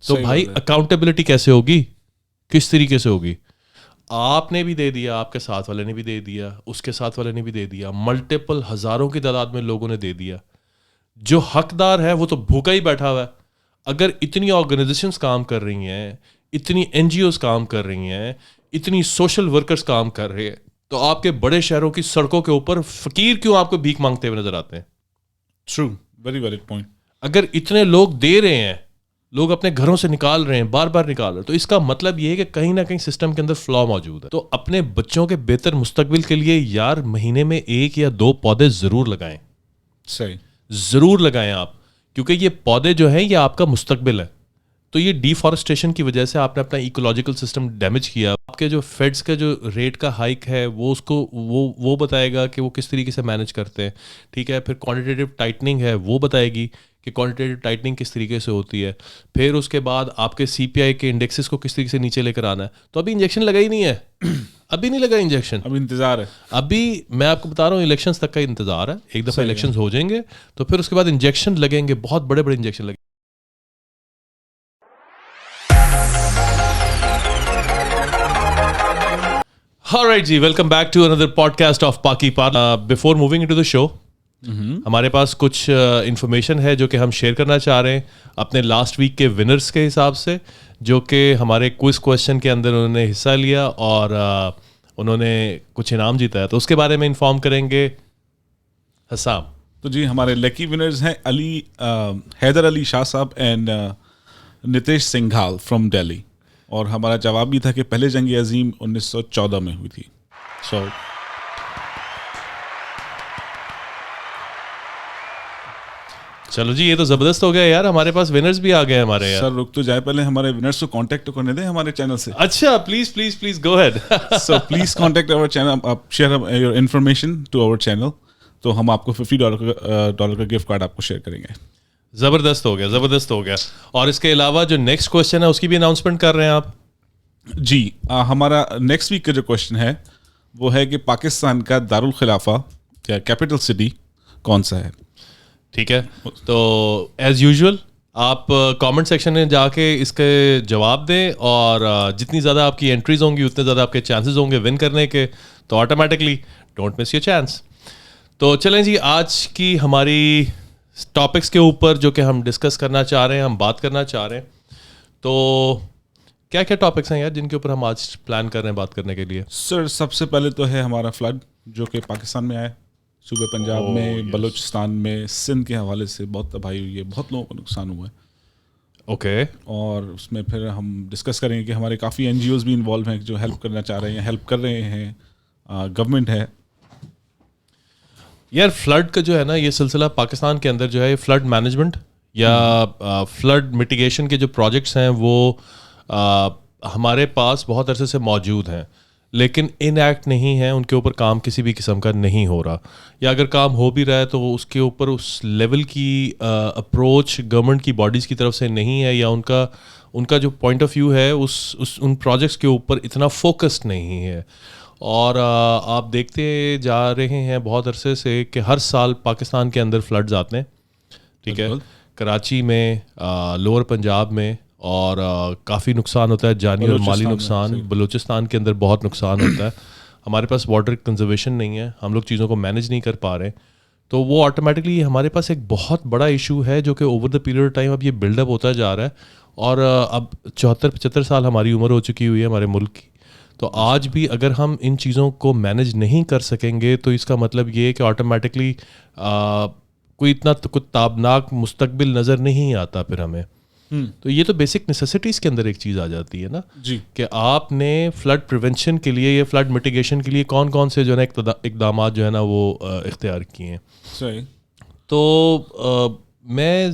تو بھائی اکاؤنٹیبلٹی کیسے ہوگی, کس طریقے سے ہوگی؟ آپ نے بھی دے دیا, آپ کے ساتھ والے نے بھی دے دیا, اس کے ساتھ والے نے بھی دے دیا, ملٹیپل ہزاروں کی تعداد میں لوگوں نے دے دیا. جو حقدار ہے وہ تو بھوکا ہی بیٹھا ہوا ہے. اگر اتنی آرگنائزیشنز کام کر رہی ہیں, اتنی این جی اوز کام کر رہی ہیں, اتنی سوشل ورکرز کام کر رہے ہیں, تو آپ کے بڑے شہروں کی سڑکوں کے اوپر فقیر کیوں آپ کو بھیک مانگتے ہوئے نظر آتے ہیں؟ True, very valid point. اگر اتنے لوگ دے رہے ہیں, لوگ اپنے گھروں سے نکال رہے ہیں, بار بار نکال رہے ہیں, تو اس کا مطلب یہ ہے کہ کہیں نہ کہیں سسٹم کے اندر فلا موجود ہے. تو اپنے بچوں کے بہتر مستقبل کے لیے یار مہینے میں 1 یا 2 پودے ضرور لگائیں. صحیح, ضرور لگائیں آپ, کیونکہ یہ پودے جو ہیں یہ آپ کا مستقبل ہے. تو یہ ڈیفارسٹیشن کی وجہ سے آپ نے اپنا ایکولوجیکل سسٹم ڈیمیج کیا. آپ کے جو فیڈس کا جو ریٹ کا ہائک ہے وہ اس کو وہ بتائے گا کہ وہ کس طریقے سے مینیج کرتے ہیں, ٹھیک ہے. پھر کوانٹیٹیو ٹائٹننگ ہے, وہ بتائے گی کہ کوانٹیٹیو ٹائٹننگ کس طریقے سے ہوتی ہے. پھر اس کے بعد آپ کے سی پی آئی کے انڈیکسز کو کس طریقے سے نیچے لے کر آنا ہے. تو ابھی انجیکشن لگا ہی نہیں ہے, ابھی نہیں لگا انجیکشن, ابھی انتظار ہے. ابھی میں آپ کو بتا رہا ہوں الیکشنز تک کا انتظار ہے. ایک دفعہ الیکشنز ہو جائیں گے تو پھر اس کے بعد انجیکشن لگیں گے, بہت بڑے بڑے انجیکشن لگیں گے. Alright G, welcome back to another podcast of Paki Part. Before moving into the show, ہمارے پاس کچھ انفارمیشن ہے جو کہ ہم شیئر کرنا چاہ رہے ہیں اپنے لاسٹ ویک کے ونرز کے حساب سے, جو کہ ہمارے کوئز کویشچن کے اندر انہوں نے حصہ لیا اور انہوں نے کچھ انعام جیتا ہے. تو اس کے بارے میں انفارم کریں گے حسام. تو جی, ہمارے لکی ونرز ہیں حیدر علی شاہ صاحب اینڈ نتیش سنگھال فرام دہلی. اور ہمارا جواب بھی تھا کہ پہلے جنگ عظیم 1914 میں ہوئی تھی. سو چلو جی, یہ تو زبردست ہو گیا یار, ہمارے پاس ونرز بھی آ گئے ہمارے یار. سر رک تو جائے, پہلے ہمارے ونرز کو کانٹیکٹ کرنے دیں ہمارے چینل سے. اچھا, please please please go ahead. So please contact our channel, آپ share your information to our channel, تو ہم آپ کو $50 کا گفٹ کارڈ آپ کو شیئر کریں گے. زبردست ہو گیا, زبردست ہو گیا. اور اس کے علاوہ جو نیکسٹ کویشچن ہے اس کی بھی اناؤنسمنٹ کر رہے ہیں آپ. جی, ہمارا نیکسٹ ویک کا جو کویشچن ہے وہ ہے کہ پاکستان کا دارالخلافہ یا کیپٹل سٹی کون سا ہے. ٹھیک ہے, تو ایز یوزول آپ کامنٹ سیکشن میں جا کے اس کے جواب دیں, اور جتنی زیادہ آپ کی انٹریز ہوں گی اتنے زیادہ آپ کے چانسز ہوں گے ون کرنے کے, تو automatically don't miss your chance. تو چلیں جی, آج کی ہماری ٹاپکس کے اوپر جو کہ ہم ڈسکس کرنا چاہ رہے ہیں, ہم بات کرنا چاہ رہے ہیں, تو کیا کیا ٹاپکس ہیں یار جن کے اوپر ہم آج پلان کر رہے ہیں بات کرنے کے لیے؟ سر سب سے پہلے تو ہے ہمارا فلڈ جو کہ پاکستان میں آیا, صوبے پنجاب میں, بلوچستان میں, سندھ کے حوالے سے بہت تباہی ہوئی ہے, بہت لوگوں کو نقصان ہوا ہے. اوکے, اور اس میں پھر ہم ڈسکس کریں گے کہ ہمارے کافی این جی اوز بھی انوالو ہیں جو ہیلپ کرنا چاہ رہے ہیں, ہیلپ کر رہے ہیں, گورنمنٹ ہے. یار فلڈ کا جو ہے نا یہ سلسلہ پاکستان کے اندر جو ہے, فلڈ مینجمنٹ یا فلڈ میٹیگیشن کے جو پروجیکٹس ہیں وہ ہمارے پاس بہت عرصے سے موجود ہیں, لیکن ان ایکٹ نہیں ہیں, ان کے اوپر کام کسی بھی قسم کا نہیں ہو رہا, یا اگر کام ہو بھی رہا ہے تو اس کے اوپر اس لیول کی اپروچ گورنمنٹ کی باڈیز کی طرف سے نہیں ہے, یا ان کا جو پوائنٹ آف ویو ہے ان پروجیکٹس کے اوپر اتنا فوکسڈ نہیں ہے. اور آپ دیکھتے جا رہے ہیں بہت عرصے سے کہ ہر سال پاکستان کے اندر فلڈز آتے ہیں, ٹھیک ہے, کراچی میں, لوور پنجاب میں, اور کافی نقصان ہوتا ہے, جانی اور مالی نقصان. بلوچستان کے اندر بہت نقصان ہوتا ہے. ہمارے پاس واٹر کنزرویشن نہیں ہے, ہم لوگ چیزوں کو مینیج نہیں کر پا رہے, تو وہ آٹومیٹکلی ہمارے پاس ایک بہت بڑا ایشو ہے جو کہ over the period of time اب یہ بلڈ اپ ہوتا جا رہا ہے. اور اب 74-75 سال ہماری عمر ہو چکی ہوئی ہے ہمارے ملک کی, تو آج بھی اگر ہم ان چیزوں کو مینیج نہیں کر سکیں گے تو اس کا مطلب یہ ہے کہ آٹومیٹکلی کوئی اتنا تابناک مستقبل نظر نہیں آتا پھر ہمیں. تو یہ تو بیسک نیسیسٹیز کے اندر ایک چیز آ جاتی ہے نا جی, کہ آپ نے فلڈ پریونشن کے لیے یا فلڈ میٹیگیشن کے لیے کون کون سے جو ہے نا اقدامات جو ہے نا وہ اختیار کیے ہیں. صحیح. تو میں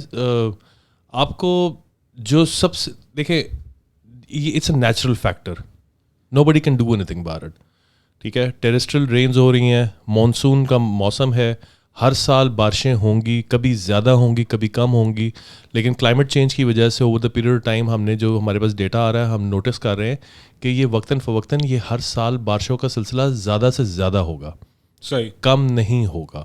آپ کو جو سب سے دیکھیں, it's a natural factor, nobody can do anything about it, ٹھیک ہے. ٹیرسٹریل رینز ہو رہی ہیں, مانسون کا موسم ہے, ہر سال بارشیں ہوں گی, کبھی زیادہ ہوں گی کبھی کم ہوں گی, لیکن کلائمیٹ چینج کی وجہ سے over the period of time ہم نے جو ہمارے پاس ڈیٹا آ رہا ہے ہم نوٹس کر رہے ہیں کہ یہ وقتاً فوقتاً یہ ہر سال بارشوں کا سلسلہ زیادہ سے زیادہ ہوگا, صحیح. کم نہیں ہوگا.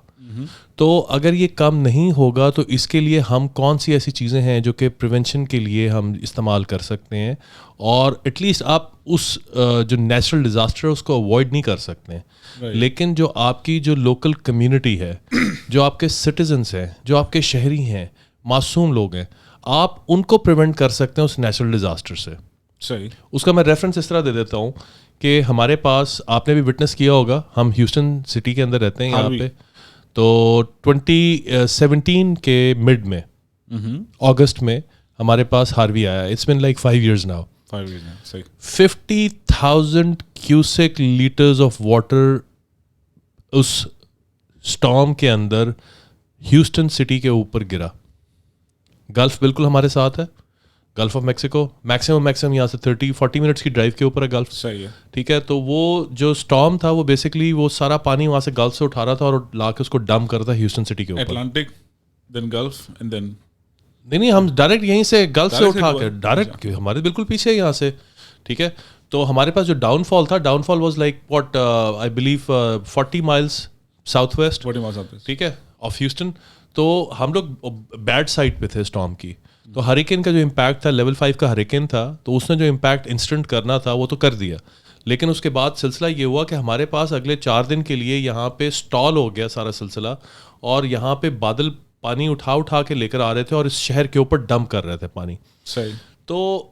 تو اگر یہ کم نہیں ہوگا تو اس کے لیے ہم کون سی ایسی چیزیں ہیں جو کہ پریونشن کے لیے ہم استعمال کر سکتے ہیں, اور ایٹ لیسٹ آپ اس جو نیچرل ڈیزاسٹر ہے اس کو اوائڈ نہیں کر سکتے ہیں, لیکن جو آپ کی جو لوکل کمیونٹی ہے, جو آپ کے سٹیزنس ہیں, جو آپ کے شہری ہیں, معصوم لوگ ہیں, آپ ان کو پریونٹ کر سکتے ہیں اس نیچرل ڈیزاسٹر سے. صحیح. اس کا میں ریفرنس اس طرح دے دیتا ہوں کہ ہمارے پاس, آپ نے بھی وٹنس کیا ہوگا, ہم ہیوسٹن سٹی کے اندر رہتے ہیں یہاں پہ, تو 2017 کے مڈ میں اگست میں ہمارے پاس ہاروی آیا. It's been like 5 years now. 50,000 cusec litres of water اس اسٹارم کے اندر ہیوسٹن سٹی کے اوپر گرا. گلف بالکل ہمارے ساتھ ہے, گلف آف میکسیکو, میکسیمم یہاں سے 30-40 منٹس کی ڈرائیو کے اوپر ہے گلف. صحیح ہے. ٹھیک ہے, تو وہ جو اسٹارم تھا وہ بیسکلی وہ سارا پانی وہاں سے گلف سے اٹھا رہا تھا اور لا کے اس کو ڈمپ کرتا ہیوسٹن سٹی کے اوپر. Atlantic then Gulf and then نہیں ہم ڈائریکٹ یہیں سے گلف سے اٹھا کے ڈائریکٹ, ہمارے بالکل پیچھے یہاں سے. ٹھیک ہے, تو ہمارے پاس جو ڈاؤن فال تھا, down fall was like what I believe 40 miles south waste. ٹھیک ہے, آف ہیوسٹن. تو ہم لوگ بیڈ سائڈ پہ تھے اسٹارم کی. تو ہریکین کا جو امپیکٹ تھا, لیول 5 کا ہریکین تھا, تو اس نے جو امپیکٹ انسٹنٹ کرنا تھا وہ تو کر دیا, لیکن اس کے بعد سلسلہ یہ ہوا کہ ہمارے پاس اگلے 4 دن کے لیے یہاں پہ اسٹال ہو گیا سارا سلسلہ, اور یہاں پہ بادل پانی اٹھا کے لے کر آ رہے تھے اور اس شہر کے اوپر ڈمپ کر رہے تھے پانی. صحیح. تو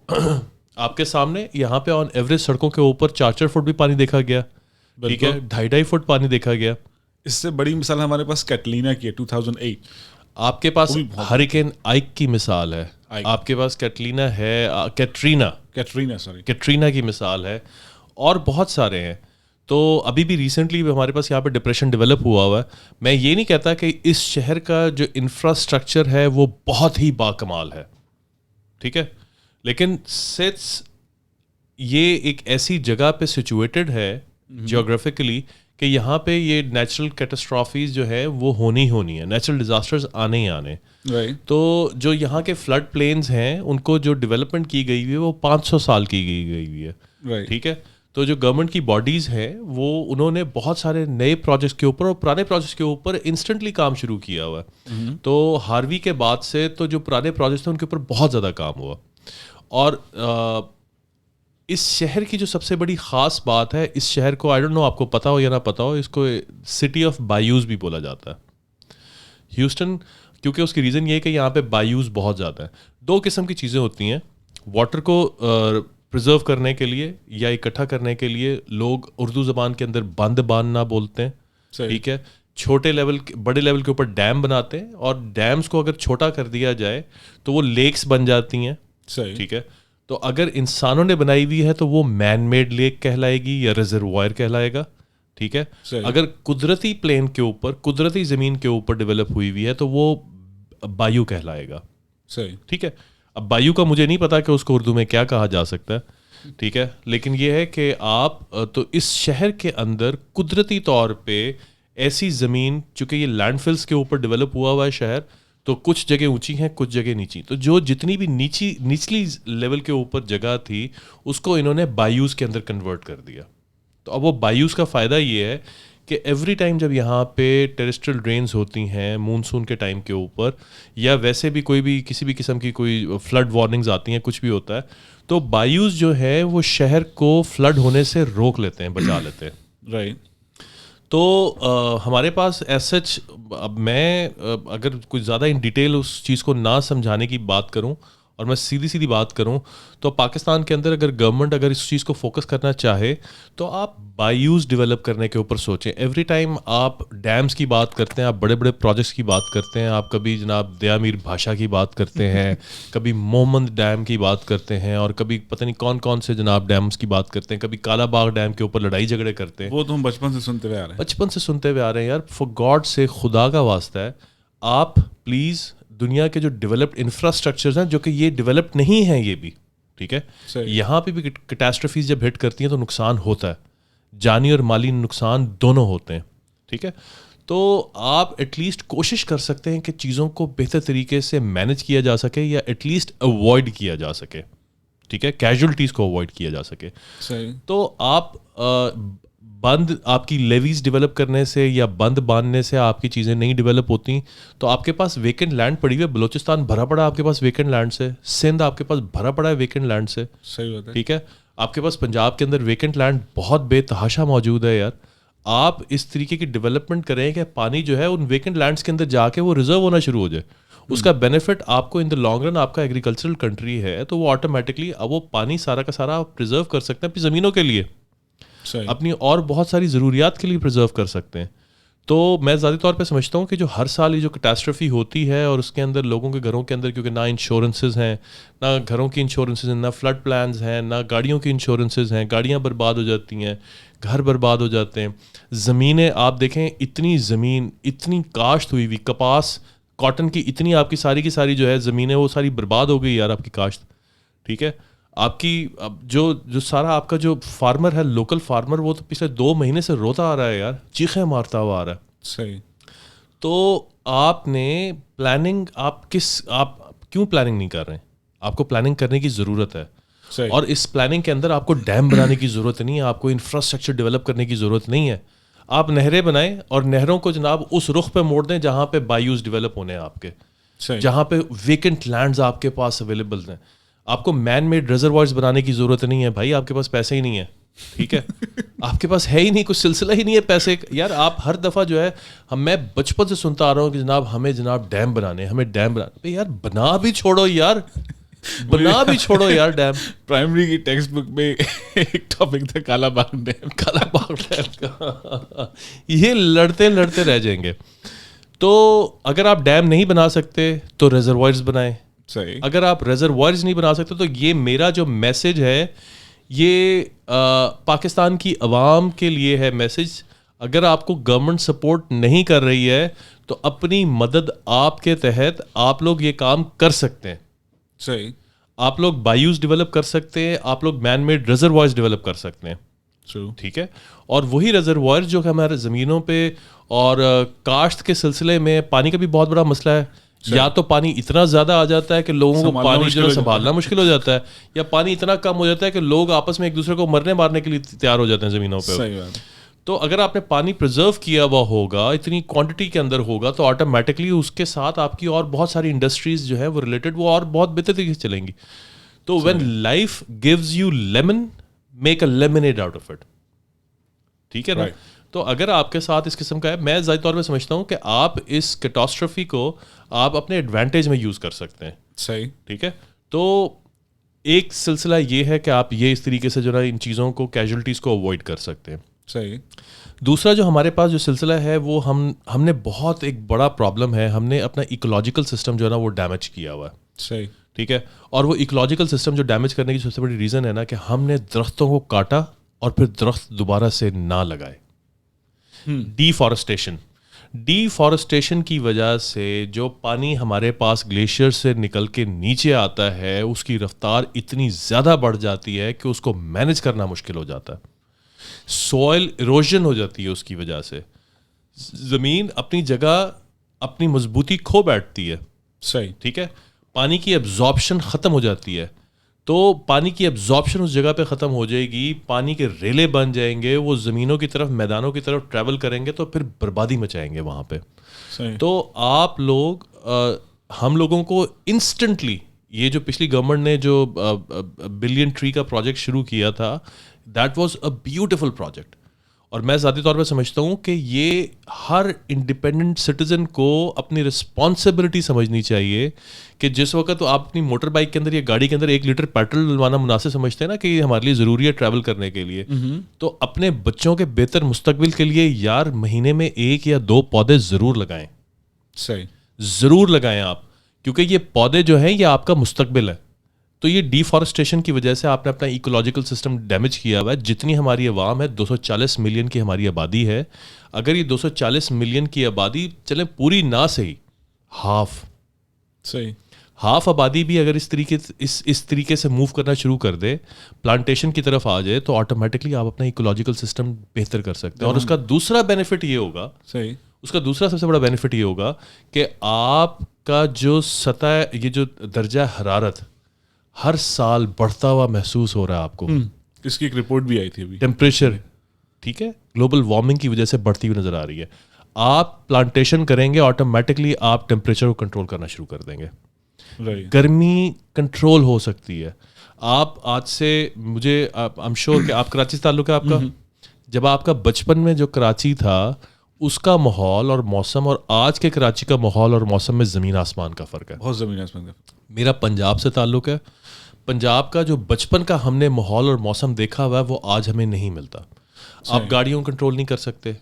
آپ کے سامنے یہاں پہ آن ایوریج سڑکوں کے اوپر 4 فٹ بھی پانی دیکھا گیا. ٹھیک ہے, 2.5 فٹ پانی دیکھا گیا. اس سے بڑی مثال ہمارے پاس کیٹلینا کی ہے 2008. آپ کے پاس ہریکین آئک کی مثال ہے, آپ کے پاس کیٹلینا ہے, کیٹرینا کی مثال ہے, اور بہت سارے ہیں. تو ابھی بھی ریسنٹلی ہمارے پاس یہاں پہ ڈپریشن ڈیولپ ہوا ہوا ہے. میں یہ نہیں کہتا کہ اس شہر کا جو انفراسٹرکچر ہے وہ بہت ہی باکمال ہے, ٹھیک ہے, لیکن سٹس یہ ایک ایسی جگہ پہ سچویٹڈ ہے جیوگرافیکلی کہ یہاں پہ یہ نیچرل کیٹاسٹرافیز جو ہے وہ ہونی ہے, نیچرل ڈیزاسٹرز آنے ہی آنے. تو جو یہاں کے فلڈ پلینز ہیں ان کو جو ڈیولپمنٹ کی گئی ہوئی ہے وہ 500 سال کی گئی ہوئی ہے. ٹھیک ہے, تو جو گورنمنٹ کی باڈیز ہیں وہ انہوں نے بہت سارے نئے پروجیکٹس کے اوپر اور پرانے پروجیکٹس کے اوپر انسٹنٹلی کام شروع کیا ہوا ہے. تو ہاروی کے بعد سے تو جو پرانے پروجیکٹس تھے ان کے اوپر بہت زیادہ کام ہوا. اور اس شہر کی جو سب سے بڑی خاص بات ہے, اس شہر کو آئی ڈونٹ نو آپ کو پتا ہو یا نہ پتا ہو, اس کو سٹی آف بایوز بھی بولا جاتا ہے ہیوسٹن, کیونکہ اس کی ریزن یہ ہے کہ یہاں پہ بایوز بہت زیادہ ہیں. 2 قسم کی چیزیں ہوتی ہیں, واٹر کو پرزرو کرنے کے لیے یا اکٹھا کرنے کے لیے لوگ اردو زبان کے اندر بند باندھنا بولتے ہیں. ٹھیک ہے, چھوٹے لیول بڑے لیول کے اوپر ڈیم بناتے ہیں, اور ڈیمز کو اگر چھوٹا کر دیا جائے تو وہ لیکس بن جاتی ہیں. ٹھیک ہے, تو اگر انسانوں نے بنائی ہوئی ہے تو وہ مین میڈ لیک کہلائے گی یا ریزروائر کہلائے گا. ٹھیک ہے, اگر قدرتی پلین کے اوپر, قدرتی زمین کے اوپر ڈیولپ ہوئی ہے تو وہ بایو کہلائے گا. ٹھیک ہے, اب بایو کا مجھے نہیں پتا کہ اس کو اردو میں کیا کہا جا سکتا ہے. ٹھیک ہے, لیکن یہ ہے کہ آپ تو اس شہر کے اندر قدرتی طور پہ ایسی زمین, چونکہ یہ لینڈ فلس کے اوپر ڈیولپ ہوا ہے شہر, تو کچھ جگہ اونچی ہیں کچھ جگہ نیچی, تو جو جتنی بھی نچلی لیول کے اوپر جگہ تھی اس کو انہوں نے بایوز کے اندر کنورٹ کر دیا. تو اب وہ بایوز کا فائدہ یہ ہے کہ ایوری ٹائم جب یہاں پہ ٹیرسٹریل ڈرینز ہوتی ہیں مونسون کے ٹائم کے اوپر, یا ویسے بھی کوئی بھی کسی بھی قسم کی کوئی فلڈ وارننگز آتی ہیں, کچھ بھی ہوتا ہے, تو بایوز جو ہے وہ شہر کو فلڈ ہونے سے روک لیتے ہیں, بچا لیتے ہیں. رائٹ. تو ہمارے پاس ایز سچ, اب میں اگر کچھ زیادہ ان ڈیٹیل اس چیز کو نہ سمجھانے کی بات کروں اور میں سیدھی بات کروں, تو پاکستان کے اندر اگر گورنمنٹ اگر اس چیز کو فوکس کرنا چاہے تو آپ بایوز ڈیولپ کرنے کے اوپر سوچیں. ایوری ٹائم آپ ڈیمز کی بات کرتے ہیں, آپ بڑے بڑے پروجیکٹس کی بات کرتے ہیں, آپ کبھی جناب دیا میر بھاشا کی بات کرتے ہیں, کبھی محمد ڈیم کی بات کرتے ہیں, اور کبھی پتہ نہیں کون سے جناب ڈیمز کی بات کرتے ہیں, کبھی کالا باغ ڈیم کے اوپر لڑائی جھگڑے کرتے ہیں. وہ تو ہم بچپن سے سنتے ہوئے آ رہے ہیں. یار فار گاڈ سے, خدا کا واسطہ ہے, آپ پلیز دنیا کے جو ڈیولپڈ انفراسٹرکچرز ہیں, جو کہ یہ ڈیولپڈ نہیں ہیں یہ بھی, ٹھیک ہے, یہاں پہ بھی کیٹاسٹرفیز جب ہٹ کرتی ہیں تو نقصان ہوتا ہے, جانی اور مالی نقصان دونوں ہوتے ہیں. ٹھیک ہے, تو آپ ایٹ لیسٹ کوشش کر سکتے ہیں کہ چیزوں کو بہتر طریقے سے مینج کیا جا سکے, یا ایٹ لیسٹ اوائڈ کیا جا سکے. ٹھیک ہے, کیجولٹیز کو اوائڈ کیا جا سکے. صحیح. تو آپ بند آپ کی لیویز ڈیولپ کرنے سے یا بند باندھنے سے آپ کی چیزیں نہیں ڈیولپ ہوتی, تو آپ کے پاس ویکنٹ لینڈ پڑی ہوئی ہے. بلوچستان بھرا پڑا ہے آپ کے پاس ویکنٹ لینڈ سے, سندھ آپ کے پاس بھرا پڑا ہے ویکنٹ لینڈ سے. صحیح بات ہے. ٹھیک ہے, آپ کے پاس پنجاب کے اندر ویکنٹ لینڈ بہت بے تحاشا موجود ہے یار. آپ اس طریقے کی ڈیولپمنٹ کریں کہ پانی جو ہے ان ویکنٹ لینڈس کے اندر جا کے وہ ریزرو ہونا شروع ہو جائے. اس کا بینیفٹ آپ کو ان دا لانگ رن, آپ کا ایگریکلچرل کنٹری ہے تو وہ آٹومیٹکلی اب وہ پانی سارا کا سارا آپ پرزرو کر سکتے ہیں اپنی زمینوں کے لیے, اپنی اور بہت ساری ضروریات کے لیے پرزرو کر سکتے ہیں. تو میں ذاتی طور پہ سمجھتا ہوں کہ جو ہر سال یہ جو کیٹاسٹرفی ہوتی ہے اور اس کے اندر لوگوں کے گھروں کے اندر, کیونکہ نہ انشورنسز ہیں, نہ گھروں کی انشورنسز ہیں, نہ فلڈ پلانز ہیں, نہ گاڑیوں کی انشورنسز ہیں, گاڑیاں برباد ہو جاتی ہیں, گھر برباد ہو جاتے ہیں, زمینیں آپ دیکھیں اتنی زمین اتنی کاشت ہوئی ہوئی, کپاس کاٹن کی اتنی آپ کی ساری جو ہے زمینیں وہ ساری برباد ہو گئی یار آپ کی کاشت. ٹھیک ہے, آپ کی جو سارا آپ کا جو فارمر ہے, لوکل فارمر, وہ تو پچھلے 2 مہینے سے روتا آ رہا ہے یار, چیخیں مارتا ہوا آ رہا ہے. صحیح. تو آپ نے پلاننگ, آپ کیوں پلاننگ نہیں کر رہے ہیں؟ آپ کو پلاننگ کرنے کی ضرورت ہے. اور اس پلاننگ کے اندر آپ کو ڈیم بنانے کی ضرورت نہیں ہے, آپ کو انفراسٹرکچر ڈیولپ کرنے کی ضرورت نہیں ہے. آپ نہریں بنائیں اور نہروں کو جناب اس رخ پہ موڑ دیں جہاں پہ بایوز ڈیولپ ہونے ہیں آپ کے, جہاں پہ ویکنٹ لینڈز آپ کے پاس اویلیبل ہیں. آپ کو مین میڈ ریزروائرز بنانے کی ضرورت نہیں ہے بھائی, آپ کے پاس پیسے ہی نہیں ہے. ٹھیک ہے, آپ کے پاس ہے ہی نہیں, کچھ سلسلہ ہی نہیں ہے پیسے یار. آپ ہر دفعہ جو ہے, میں بچپن سے سنتا آ رہا ہوں کہ جناب ہمیں ڈیم بنانے, ہمیں ڈیم بنانے. یار بنا بھی چھوڑو یار, بنا بھی چھوڑو یار ڈیم. پرائمری کی ٹیکسٹ بک میں ایک ٹاپک تھا کالا باغ ڈیم. کالا باغ ڈیم کا یہ لڑتے لڑتے رہ جائیں گے. تو اگر آپ ڈیم نہیں بنا سکتے تو ریزروائرز بنائیں. صحیح. اگر آپ ریزروائرز نہیں بنا سکتے تو یہ میرا جو میسج ہے یہ پاکستان کی عوام کے لیے ہے میسج. اگر آپ کو گورنمنٹ سپورٹ نہیں کر رہی ہے تو اپنی مدد آپ کے تحت آپ لوگ یہ کام کر سکتے ہیں. صحیح. آپ لوگ بایوز ڈیولپ کر سکتے ہیں, آپ لوگ مین میڈ ریزروائرز ڈیولپ کر سکتے ہیں. ٹھیک ہے, اور وہی ریزروائر جو کہ ہمارے زمینوں پہ اور کاشت کے سلسلے میں پانی کا بھی بہت بڑا مسئلہ ہے. یا تو پانی اتنا زیادہ آ جاتا ہے کہ لوگوں کو پانی جو سنبھالنا مشکل ہو جاتا ہے, یا پانی اتنا کم ہو جاتا ہے کہ لوگ آپس میں ایک دوسرے کو مرنے مارنے کے لیے تیار ہو جاتے ہیں زمینوں پہ. تو اگر آپ نے پانی پرزرو کیا ہوا ہوگا, اتنی کوانٹٹی کے اندر ہوگا, تو آٹومیٹکلی اس کے ساتھ آپ کی اور بہت ساری انڈسٹریز جو ہے وہ ریلیٹڈ وہ اور بہت بہتر طریقے سے چلیں گی. تو when life gives you lemon, make a lemonade out of it. ٹھیک ہے نا. تو اگر آپ کے ساتھ اس قسم کا ہے, میں ذاتی طور پہ سمجھتا ہوں کہ آپ اس کیٹاسٹرفی کو آپ اپنے ایڈوانٹیج میں یوز کر سکتے ہیں. صحیح. ٹھیک ہے, تو ایک سلسلہ یہ ہے کہ آپ یہ اس طریقے سے جو ہے ان چیزوں کو, کیجولٹیز کو اوائڈ کر سکتے ہیں. صحیح. دوسرا جو ہمارے پاس جو سلسلہ ہے وہ ہم نے بہت ایک بڑا پرابلم ہے, ہم نے اپنا ایکولوجیکل سسٹم جو ہے نا وہ ڈیمیج کیا ہوا ہے. صحیح. ٹھیک ہے, اور وہ ایکولوجیکل سسٹم جو ڈیمیج کرنے کی سب سے بڑی ریزن ہے نا کہ ہم نے درختوں کو کاٹا اور پھر درخت دوبارہ سے نہ لگائے. ڈیفارسٹیشن کی وجہ سے جو پانی ہمارے پاس گلیشیئر سے نکل کے نیچے آتا ہے اس کی رفتار اتنی زیادہ بڑھ جاتی ہے کہ اس کو مینیج کرنا مشکل ہو جاتا ہے. سوائل ایروژن ہو جاتی ہے اس کی وجہ سے, زمین اپنی جگہ اپنی مضبوطی کھو بیٹھتی ہے. صحیح. ٹھیک ہے, پانی کی ایبزارپشن ختم ہو جاتی ہے. تو پانی کی ایبزارپشن اس جگہ پہ ختم ہو جائے گی, پانی کے ریلے بن جائیں گے, وہ زمینوں کی طرف, میدانوں کی طرف ٹریول کریں گے تو پھر بربادی مچائیں گے وہاں پہ. تو آپ لوگ, ہم لوگوں کو انسٹنٹلی یہ جو پچھلی گورنمنٹ نے جو بلین ٹری کا پروجیکٹ شروع کیا تھا, that was a beautiful project. اور میں ذاتی طور پہ سمجھتا ہوں کہ یہ ہر انڈیپینڈنٹ سٹیزن کو اپنی رسپانسبلٹی سمجھنی چاہیے کہ جس وقت آپ اپنی موٹر بائک کے اندر یا گاڑی کے اندر 1 لیٹر پیٹرول ڈلوانا مناسب سمجھتے ہیں نا کہ یہ ہمارے لیے ضروری ہے ٹریول کرنے کے لیے, تو اپنے بچوں کے بہتر مستقبل کے لیے یار مہینے میں 1 یا 2 پودے ضرور لگائیں. صحیح. ضرور لگائیں آپ, کیونکہ یہ پودے جو ہیں یہ آپ کا مستقبل ہے. تو یہ ڈیفارسٹیشن کی وجہ سے آپ نے اپنا ایکولوجیکل سسٹم ڈیمیج کیا ہوا ہے. جتنی ہماری عوام ہے, 240 ملین کی ہماری آبادی ہے, اگر یہ 240 ملین کی آبادی چلیں پوری نہ صحیح, ہاف آبادی بھی اگر اس طریقے سے موو کرنا شروع کر دے, پلانٹیشن کی طرف آ جائے, تو آٹومیٹکلی آپ اپنا ایکولوجیکل سسٹم بہتر کر سکتے ہیں. اور اس کا دوسرا بینیفٹ یہ ہوگا, اس کا دوسرا سب سے بڑا بینیفٹ یہ ہوگا کہ آپ کا جو سطح, یہ جو درجہ حرارت ہر سال بڑھتا ہوا محسوس ہو رہا ہے آپ کو. اس کی ایک رپورٹ بھی آئی تھی ابھی, ٹیمپریچر ٹھیک ہے, گلوبل وارمنگ کی وجہ سے بڑھتی ہوئی نظر آ رہی ہے. آپ پلانٹیشن کریں گے آٹومیٹکلی آپ ٹیمپریچر کو کنٹرول کرنا شروع کر دیں گے, گرمی کنٹرول ہو سکتی ہے. آپ آج سے مجھے ایم شیور کہ آپ کراچی سے تعلق ہے آپ کا, جب آپ کا بچپن میں جو کراچی تھا اس کا ماحول اور موسم اور آج کے کراچی کا ماحول اور موسم میں زمین آسمان کا فرق ہے, بہت زمین آسمان کا. میرا پنجاب سے تعلق ہے, پنجاب کا جو بچپن کا ہم نے ماحول اور موسم دیکھا ہوا ہے وہ آج ہمیں نہیں ملتا. آپ گاڑیوں کو کنٹرول نہیں کر سکتے,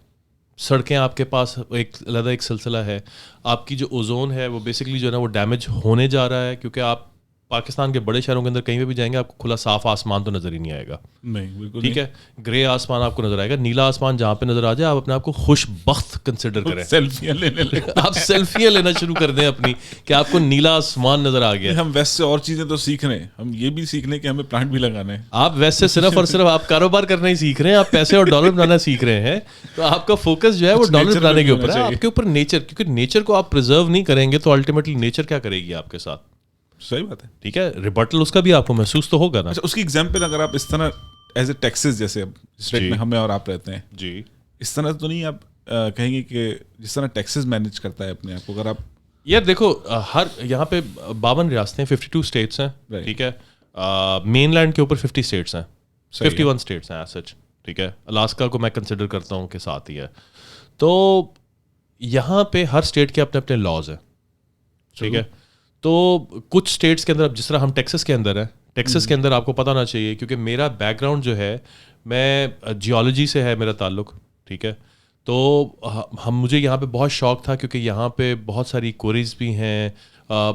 سڑکیں آپ کے پاس ایک علیحدہ ایک سلسلہ ہے, آپ کی جو اوزون ہے وہ بیسکلی جو ہے نا وہ ڈیمیج ہونے جا رہا ہے, کیونکہ آپ پاکستان کے بڑے شہروں کے اندر کہیں پہ بھی جائیں گے آپ کو کھلا صاف آسمان تو نظر ہی نہیں آئے گا. نہیں بالکل ٹھیک ہے, گرے آسمان آپ کو نظر آئے گا, نیلا آسمان جہاں پہ نظر آ جائے آپ اپنے آپ کو خوش بخت کنسیڈر کریں, سیلفیاں لینے لگے. آپ سیلفیاں لینا شروع کر دیں اپنی کہ آپ کو نیلا آسمان نظر آ گیا. ہم ویسے سے اور چیزیں تو سیکھ رہے ہیں, ہم یہ بھی سیکھ لیں کہ ہمیں پلانٹ بھی لگانا ہے. آپ ویسے صرف اور صرف آپ کاروبار کرنا ہی سیکھ رہے ہیں, آپ پیسے اور ڈالر بنانا سیکھ رہے ہیں, تو آپ کا فوکس جو ہے وہ ڈالر بنانے کے اوپر ہے, آپ کے اوپر نیچر, کیونکہ نیچر کو آپ پرزرو نہیں کریں گے تو الٹیمیٹلی نیچر کیا کرے گی آپ کے ساتھ. صحیح بات ہے. ٹھیک ہے, ریبٹل اس کا بھی آپ کو محسوس تو ہوگا نا. اچھا, اس کی ایگزامپل اگر آپ اس طرح ایز اے ٹیکسز جیسے اب اسٹیٹ میں ہمیں اور آپ رہتے ہیں, جی اس طرح تو نہیں آپ کہیں گے کہ جس طرح ٹیکسز مینیج کرتا ہے اپنے آپ کو, اگر آپ یار دیکھو ہر یہاں پہ 52 ریاستیں 52 اسٹیٹس ہیں, ٹھیک ہے, مین لینڈ کے اوپر 50 اسٹیٹس ہیں, 51 اسٹیٹس ہیں ایز سچ, ٹھیک ہے, الاسکا کو میں کنسیڈر کرتا ہوں کہ ساتھ ہی ہے. تو یہاں پہ ہر اسٹیٹ کے اپنے اپنے لاز ہیں, ٹھیک ہے. تو کچھ اسٹیٹس کے اندر, اب جس طرح ہم ٹیکسس کے اندر ہیں, ٹیکسس کے اندر آپ کو پتہ ہونا چاہیے کیونکہ میرا بیک گراؤنڈ جو ہے میں جیولوجی سے ہے میرا تعلق, ٹھیک ہے, تو مجھے یہاں پہ بہت شوق تھا کیونکہ یہاں پہ بہت ساری کوریز بھی ہیں,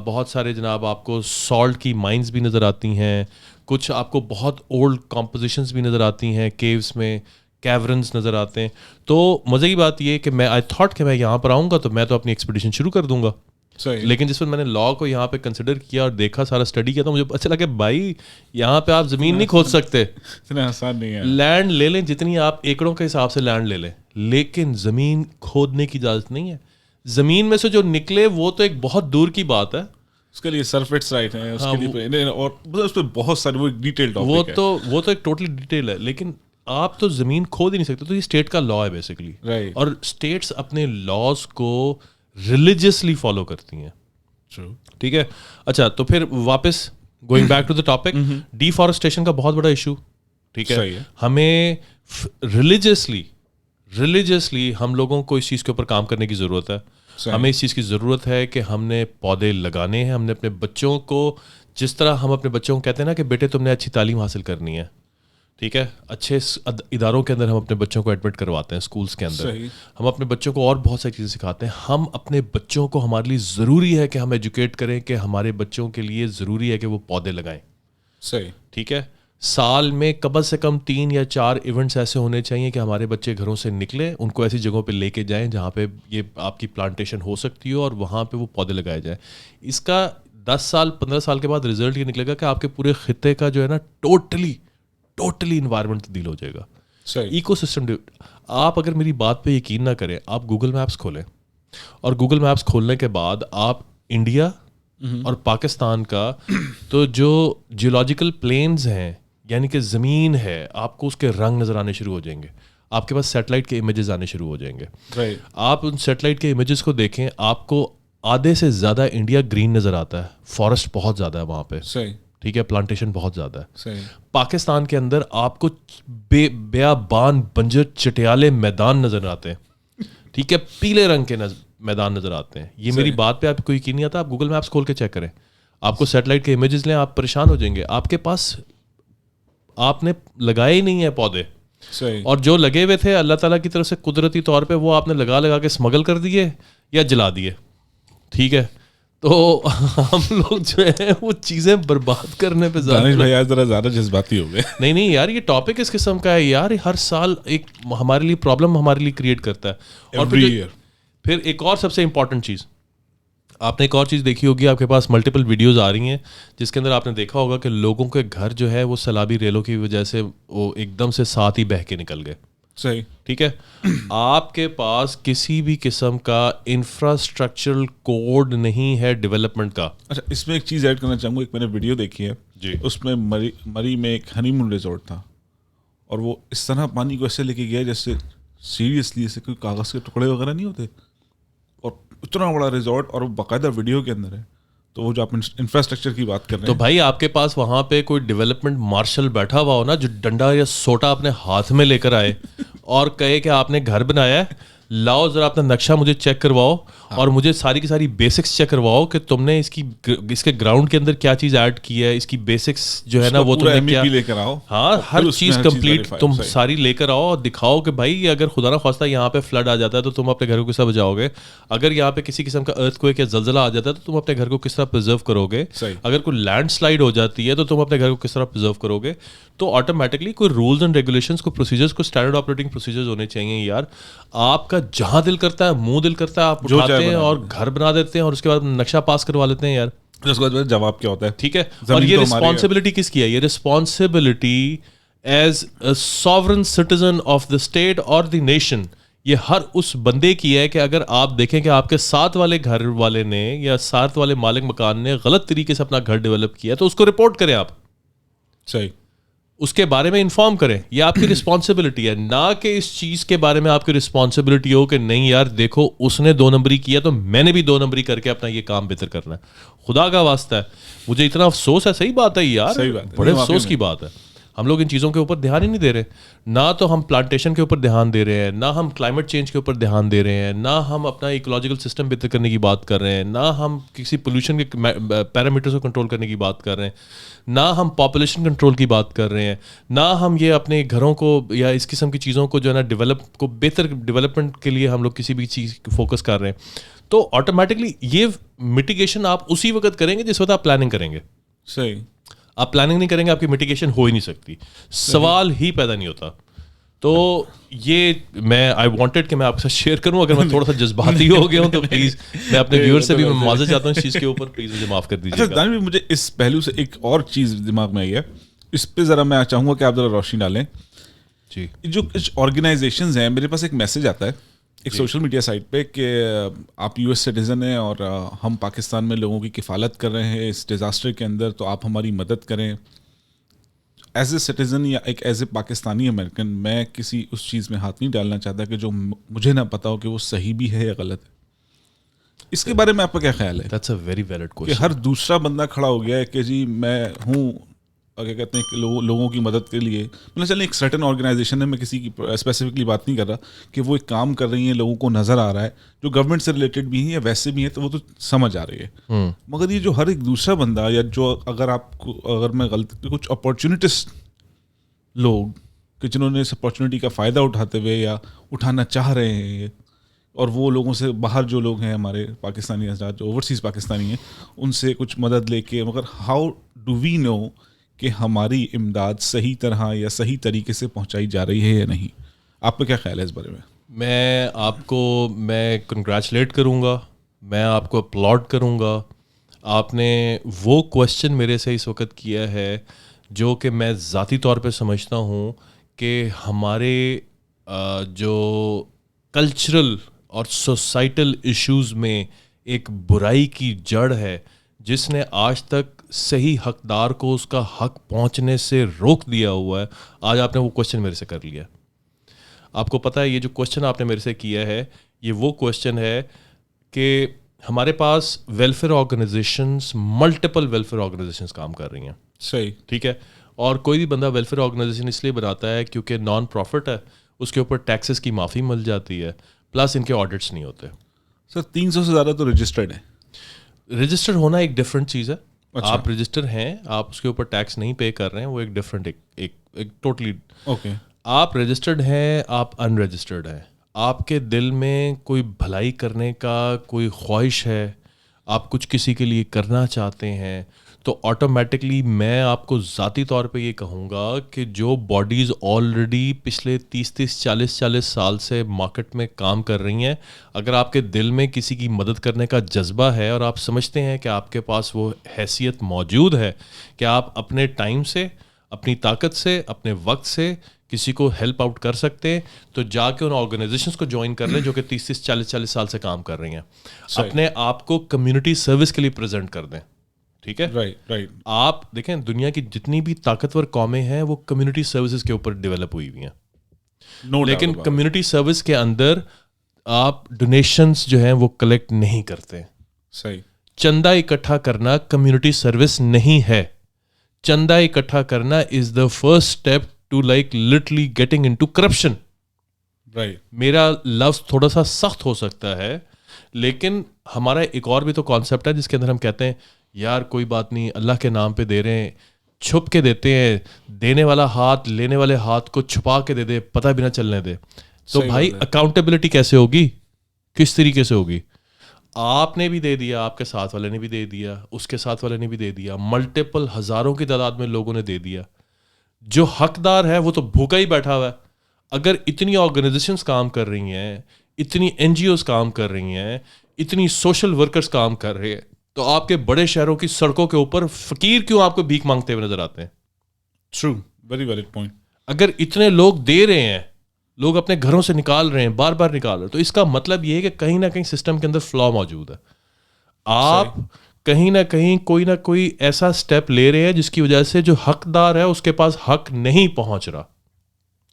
بہت سارے جناب آپ کو سالٹ کی مائنز بھی نظر آتی ہیں, کچھ آپ کو بہت اولڈ کمپوزیشنز بھی نظر آتی ہیں, کیوز میں کیورنز نظر آتے ہیں. تو مزے کی بات یہ ہے کہ میں آئی تھاٹ کہ میں یہاں پر آؤں گا تو میں تو اپنی ایکسپیڈیشن شروع کر دوں گا, لیکن جس وقت میں نے لا کو یہاں پہ کنسیڈر کیا اور دیکھا, سارا اسٹڈی کیا, تو مجھے اچھا لگا کہ بھائی یہاں پہ آپ زمین نہیں کھود سکتے, اتنا آسان نہیں ہے. لینڈ لے لیں جتنی آپ ایکڑوں کے حساب سے لینڈ لے لیں, لیکن زمین کھودنے کی اجازت نہیں ہے. زمین میں سے جو نکلے وہ تو ایک بہت دور کی بات ہے, اس کے لیے سرفیس رائٹ ہے, اس کے لیے اور اس پہ بہت سارے وہ ڈیٹیل ٹاپک ہے, وہ تو ایک ٹوٹلی ڈیٹیل ہے, لیکن آپ تو زمین کھود ہی نہیں سکتے. تو یہ اسٹیٹ کا لا ہے بیسکلی, اور اسٹیٹس اپنے لاز کو ریلیجیسلی فالو کرتی ہیں, ٹھیک ہے. اچھا, تو پھر واپس going back to the topic, deforestation کا بہت بڑا ایشو, ٹھیک ہے. ہمیں ریلیجیسلی ہم لوگوں کو اس چیز کے اوپر کام کرنے کی ضرورت ہے. ہمیں اس چیز کی ضرورت ہے کہ ہم نے پودے لگانے ہیں, ہم نے اپنے بچوں کو, جس طرح ہم اپنے بچوں کو کہتے ہیں نا کہ بیٹے تم نے اچھی تعلیم حاصل کرنی ہے, ٹھیک ہے, اچھے اداروں کے اندر ہم اپنے بچوں کو ایڈمٹ کرواتے ہیں, اسکولس کے اندر ہم اپنے بچوں کو اور بہت ساری چیزیں سکھاتے ہیں. ہم اپنے بچوں کو, ہمارے لیے ضروری ہے کہ ہم ایجوکیٹ کریں کہ ہمارے بچوں کے لیے ضروری ہے کہ وہ پودے لگائیں, صحیح, ٹھیک ہے. سال میں کم سے کم 3 یا 4 ایونٹس ایسے ہونے چاہیے کہ ہمارے بچے گھروں سے نکلیں, ان کو ایسی جگہوں پہ لے کے جائیں جہاں پہ یہ آپ کی پلانٹیشن ہو سکتی ہو اور وہاں پہ وہ پودے لگائے جائیں. اس کا 10 سال 15 سال کے بعد رزلٹ یہ نکلے گا کہ آپ کے پورے خطے کا جو ہے نا ٹوٹلی انوائرمنٹ تبدیل ہو جائے گا, ایکو سسٹم. آپ اگر میری بات پہ یقین نہ کریں, آپ گوگل میپس کھولیں, اور گوگل میپس کھولنے کے بعد آپ انڈیا اور پاکستان کا تو جو جیولوجیکل پلینز ہیں یعنی کہ زمین ہے, آپ کو اس کے رنگ نظر آنے شروع ہو جائیں گے, آپ کے پاس سیٹلائٹ کے امیجز آنے شروع ہو جائیں گے. آپ ان سیٹلائٹ کے امیجز کو دیکھیں, آپ کو آدھے سے زیادہ انڈیا گرین نظر آتا ہے, فارسٹ بہت زیادہ ہے وہاں پہ, ٹھیک ہے, پلانٹیشن بہت زیادہ ہے. پاکستان کے اندر آپ کو بیابان بنجر چٹیالے میدان نظر آتے ہیں, ٹھیک ہے, پیلے رنگ کے میدان نظر آتے ہیں. یہ میری بات پہ آپ کو یقین نہیں آتا, آپ گوگل میپس کھول کے چیک کریں, آپ کو سیٹلائٹ کے امیجز لیں, آپ پریشان ہو جائیں گے. آپ کے پاس آپ نے لگائے ہی نہیں ہیں پودے, اور جو لگے ہوئے تھے اللہ تعالیٰ کی طرف سے قدرتی طور پہ وہ آپ نے لگا کے اسمگل کر دیے یا جلا دیے, ٹھیک ہے. تو ہم لوگ جو ہیں وہ چیزیں برباد کرنے پہ زیادہ جذباتی ہو گئے. نہیں یار, یہ ٹاپک اس قسم کا ہے یار, ہر سال ایک ہمارے لیے پرابلم ہمارے لیے کریٹ کرتا ہے. اور پھر ایک اور سب سے امپورٹنٹ چیز, آپ نے ایک اور چیز دیکھی ہوگی, آپ کے پاس ملٹیپل ویڈیوز آ رہی ہیں جس کے اندر آپ نے دیکھا ہوگا کہ لوگوں کے گھر جو ہے وہ سیلابی ریلوں کی وجہ سے وہ ایک دم سے ساتھ ہی بہہ کے نکل گئے. صحیح, ٹھیک ہے. آپ کے پاس کسی بھی قسم کا انفراسٹرکچرل کوڈ نہیں ہے ڈیولپمنٹ کا. اچھا, اس میں ایک چیز ایڈ کرنا چاہوں گا, ایک میں نے ویڈیو دیکھی ہے جی, اس میں مری میں ایک ہنی مون ریزورٹ تھا, اور وہ اس طرح پانی کو ایسے لے کے گیا جیسے سیریسلی ایسے کوئی کاغذ کے ٹکڑے وغیرہ نہیں ہوتے, اور اتنا بڑا ریزورٹ اور وہ باقاعدہ ویڈیو کے اندر ہے. تو وہ جو آپ انفراسٹرکچر کی بات کر رہے ہیں, تو بھائی آپ کے پاس وہاں پہ کوئی ڈیولپمنٹ مارشل بیٹھا ہوا ہو نا, جو ڈنڈا یا سوٹا اپنے ہاتھ میں لے کر آئے اور کہے کہ آپ نے گھر بنایا ہے, لاؤ ذرا اپنا نقشہ مجھے چیک کرواؤ اور مجھے ساری کی ساری بیسکس چیک کرواؤ کہ تم نے اس کے گراؤنڈ کے اندر کیا چیز ایڈ کی ہے, اس کی بیسکس جو ہے نا وہ تم نے کیا, لے کر آؤ, ہاں ہر چیز کمپلیٹ تم ساری لے کر آؤ اور دکھاؤ کہ بھائی اگر خدا نہ خواستہ یہاں پہ فلڈ آ جاتا ہے تو تم اپنے گھر کو کس طرح بچاؤ گے, اگر یہاں پہ کسی قسم کا ارتھ کوئک یا زلزلہ آ جاتا ہے تو تم اپنے گھر کو کس طرح پرزرو کرو گے, اگر کوئی لینڈ سلائڈ ہو جاتی ہے تو تم اپنے گھر کو کس طرح پرزرو کرو گے. تو آٹومیٹکلی کوئی رولز اینڈ ریگولیشنز, کو پروسیجرز, کو اسٹینڈرڈ آپریٹنگ پروسیجرز ہونے چاہیے یار. آپ کا جہاں دل کرتا ہے, منہ دل کرتا ہے, آپ اٹھاتے ہیں اور گھر بنا دیتے ہیں اور اس کے بعد نقشہ پاس کروا لیتے ہیں یار. اس کے بعد جواب کیا ہوتا ہے, ٹھیک ہے. اور یہ رسپانسبلٹی کس کی ہے؟ یہ responsibility as a sovereign citizen of the state اور دی نیشن, یہ ہر اس بندے کی ہے کہ اگر آپ دیکھیں کہ آپ کے ساتھ والے گھر والے نے یا ساتھ والے مالک مکان نے غلط طریقے سے اپنا گھر ڈیولپ کیا تو اس کو رپورٹ کریں آپ. صحیح, اس کے بارے میں انفارم کریں. یہ آپ کی رسپانسبلٹی ہے, نہ کہ اس چیز کے بارے میں آپ کی رسپانسبلٹی ہو کہ نہیں یار دیکھو اس نے 2 نمبری کیا تو میں نے بھی 2 نمبری کر کے اپنا یہ کام بہتر کرنا ہے. خدا کا واسطہ ہے, مجھے اتنا افسوس ہے. صحیح بات ہے یار, بڑے افسوس کی بات ہے. ہم لوگ ان چیزوں کے اوپر دھیان ہی نہیں دے رہے. نہ تو ہم پلانٹیشن کے اوپر دھیان دے رہے ہیں, نہ ہم کلائمیٹ چینج کے اوپر دھیان دے رہے ہیں, نہ ہم اپنا ایکولوجیکل سسٹم بہتر کرنے کی بات کر رہے ہیں, نہ ہم کسی پولوشن کے پیرامیٹرز کو کنٹرول کرنے کی بات کر رہے ہیں, نہ ہم پاپولیشن کنٹرول کی بات کر رہے ہیں, نہ ہم یہ اپنے گھروں کو یا اس قسم کی چیزوں کو جو ہے نا بہتر ڈیولپمنٹ کے لیے ہم لوگ کسی بھی چیز فوکس کر رہے ہیں. تو آٹومیٹکلی یہ میٹیگیشن آپ اسی وقت کریں گے جس وقت آپ پلاننگ کریں گے. صحیح, آپ پلاننگ نہیں کریں گے, آپ کی میٹیگیشن ہو ہی نہیں سکتی, سوال ہی پیدا نہیں ہوتا. تو یہ میں آئی وانٹیڈ کہ میں آپ کے ساتھ شیئر کروں. اگر میں تھوڑا سا جذباتی ہو گیا ہوں تو پلیز میں اپنے ویور سے بھی میں معذرت چاہتا ہوں اس چیز کے اوپر, پلیز مجھے معاف کر دیجیے. اچھا دانش بھائی, مجھے اس پہلو سے ایک اور چیز دماغ میں آئی ہے, اس پہ ذرا میں چاہوں گا کہ آپ ذرا روشنی ڈالیں. جی, جو کچھ آرگنائزیشنز ہیں, میرے پاس ایک میسج آتا ہے ایک سوشل میڈیا سائٹ پہ کہ آپ US سٹیزن ہیں اور ہم پاکستان میں لوگوں کی کفالت کر رہے ہیں اس ڈیزاسٹر کے اندر, تو آپ ہماری مدد کریں. ایز اے سٹیزن یا ایز اے پاکستانی امریکن, میں کسی اس چیز میں ہاتھ نہیں ڈالنا چاہتا کہ جو مجھے نہ پتا ہو کہ وہ صحیح بھی ہے یا غلط ہے. اس کے بارے میں آپ کا کیا خیال ہے؟ That's a very valid question. کہ ہر دوسرا بندہ کھڑا ہو گیا ہے کہ جی میں ہوں, کیا کہتے ہیں کہ لوگوں کی مدد کے لیے, مطلب چلیں ایک سرٹن آرگنائزیشن ہے, میں کسی کی اسپیسیفکلی بات نہیں کر رہا, کہ وہ ایک کام کر رہی ہیں, لوگوں کو نظر آ رہا ہے, جو گورنمنٹ سے ریلیٹڈ بھی ہیں یا ویسے بھی ہیں, تو وہ تو سمجھ آ رہی ہے. مگر یہ جو ہر ایک دوسرا بندہ یا جو اگر میں غلط کچھ اپارچونیٹسٹ لوگ کہ جنہوں نے اس اپارچونیٹی کا فائدہ اٹھاتے ہوئے یا اٹھانا چاہ رہے ہیں, اور وہ لوگوں سے باہر جو لوگ ہیں ہمارے پاکستانی حضرات جو اوورسیز پاکستانی ہیں, ان سے کچھ مدد لے کے, مگر ہاؤ ڈو وی نو کہ ہماری امداد صحیح طرح یا صحیح طریقے سے پہنچائی جا رہی ہے یا نہیں؟ آپ کا کیا خیال ہے اس بارے میں؟ میں آپ کو کنگریچولیٹ کروں گا, میں آپ کو اپلاڈ کروں گا. آپ نے وہ کوشچن میرے سے اس وقت کیا ہے جو کہ میں ذاتی طور پہ سمجھتا ہوں کہ ہمارے جو کلچرل اور سوسائٹل ایشوز میں ایک برائی کی جڑ ہے جس نے آج تک صحیح حقدار کو اس کا حق پہنچنے سے روک دیا ہوا ہے. آج آپ نے وہ کوشچن میرے سے کر لیا. آپ کو پتہ ہے یہ جو کوشچن آپ نے میرے سے کیا ہے, یہ وہ کوشچن ہے کہ ہمارے پاس welfare organizations, multiple welfare organizations کام کر رہی ہیں. صحیح, ٹھیک ہے. اور کوئی بھی بندہ ویلفیئر آرگنائزیشن اس لیے بناتا ہے کیونکہ نان پروفٹ ہے, اس کے اوپر ٹیکسز کی معافی مل جاتی ہے, پلس ان کے آڈٹس نہیں ہوتے. سر 300 سے زیادہ تو رجسٹرڈ ہے. رجسٹر ہونا ایک ڈفرینٹ چیز ہے. آپ رجسٹر ہیں, آپ اس کے اوپر ٹیکس نہیں پے کر رہے ہیں, وہ ایک ڈفرینٹ ایک ٹوٹلی. اوکے, آپ رجسٹرڈ ہیں, آپ ان رجسٹرڈ ہیں, آپ کے دل میں کوئی بھلائی کرنے کا کوئی خواہش ہے, آپ کچھ کسی کے لیے کرنا چاہتے ہیں, تو آٹومیٹکلی میں آپ کو ذاتی طور پہ یہ کہوں گا کہ جو باڈیز آلریڈی پچھلے 30-40 سال سے مارکیٹ میں کام کر رہی ہیں, اگر آپ کے دل میں کسی کی مدد کرنے کا جذبہ ہے اور آپ سمجھتے ہیں کہ آپ کے پاس وہ حیثیت موجود ہے کہ آپ اپنے ٹائم سے, اپنی طاقت سے, اپنے وقت سے کسی کو ہیلپ آؤٹ کر سکتے ہیں, تو جا کے ان آرگنائزیشنس کو جوائن کر لیں جو کہ 30-40 سال سے کام کر رہی ہیں. اپنے آپ کو کمیونٹی سروس کے لیے پریزنٹ کر دیں. ٹھیک ہے. رائٹ. آپ دیکھیں دنیا کی جتنی بھی طاقتور قومیں ہیں وہ کمیونٹی سروسز کے اوپر ڈیولپ ہوئی ہوئی ہیں, لیکن کمیونٹی سروس کے اندر آپ ڈونیشنز جو ہیں وہ کلیکٹ نہیں کرتے. صحیح. چندہ اکٹھا کرنا کمیونٹی سروس نہیں ہے. چندہ اکٹھا کرنا is the first step to like literally getting into corruption. میرا لفظ تھوڑا سا سخت ہو سکتا ہے, لیکن ہمارا ایک اور بھی تو کانسیپٹ ہے جس کے اندر ہم کہتے ہیں یار کوئی بات نہیں, اللہ کے نام پہ دے رہے ہیں, چھپ کے دیتے ہیں, دینے والا ہاتھ لینے والے ہاتھ کو چھپا کے دے دے, پتہ بھی نہ چلنے دے. تو بھائی اکاؤنٹیبلٹی کیسے ہوگی, کس طریقے سے ہوگی؟ آپ نے بھی دے دیا, آپ کے ساتھ والے نے بھی دے دیا, اس کے ساتھ والے نے بھی دے دیا, ملٹیپل ہزاروں کی تعداد میں لوگوں نے دے دیا. جو حقدار ہے وہ تو بھوکا ہی بیٹھا ہوا ہے. اگر اتنی آرگنائزیشنز کام کر رہی ہیں, اتنی این جی اوز کام کر رہی ہیں, اتنی سوشل ورکرز کام کر رہے ہیں, تو آپ کے بڑے شہروں کی سڑکوں کے اوپر فقیر کیوں آپ کو بھیک مانگتے ہوئے نظر آتے ہیں؟ True, very valid point. اگر اتنے لوگ دے رہے ہیں, لوگ اپنے گھروں سے نکال رہے ہیں, بار بار نکال رہے ہیں, تو اس کا مطلب یہ ہے کہ کہیں نہ کہیں سسٹم کے اندر فلا موجود ہے. آپ کہیں نہ کہیں کوئی نہ کوئی ایسا سٹیپ لے رہے ہیں جس کی وجہ سے جو حقدار ہے اس کے پاس حق نہیں پہنچ رہا.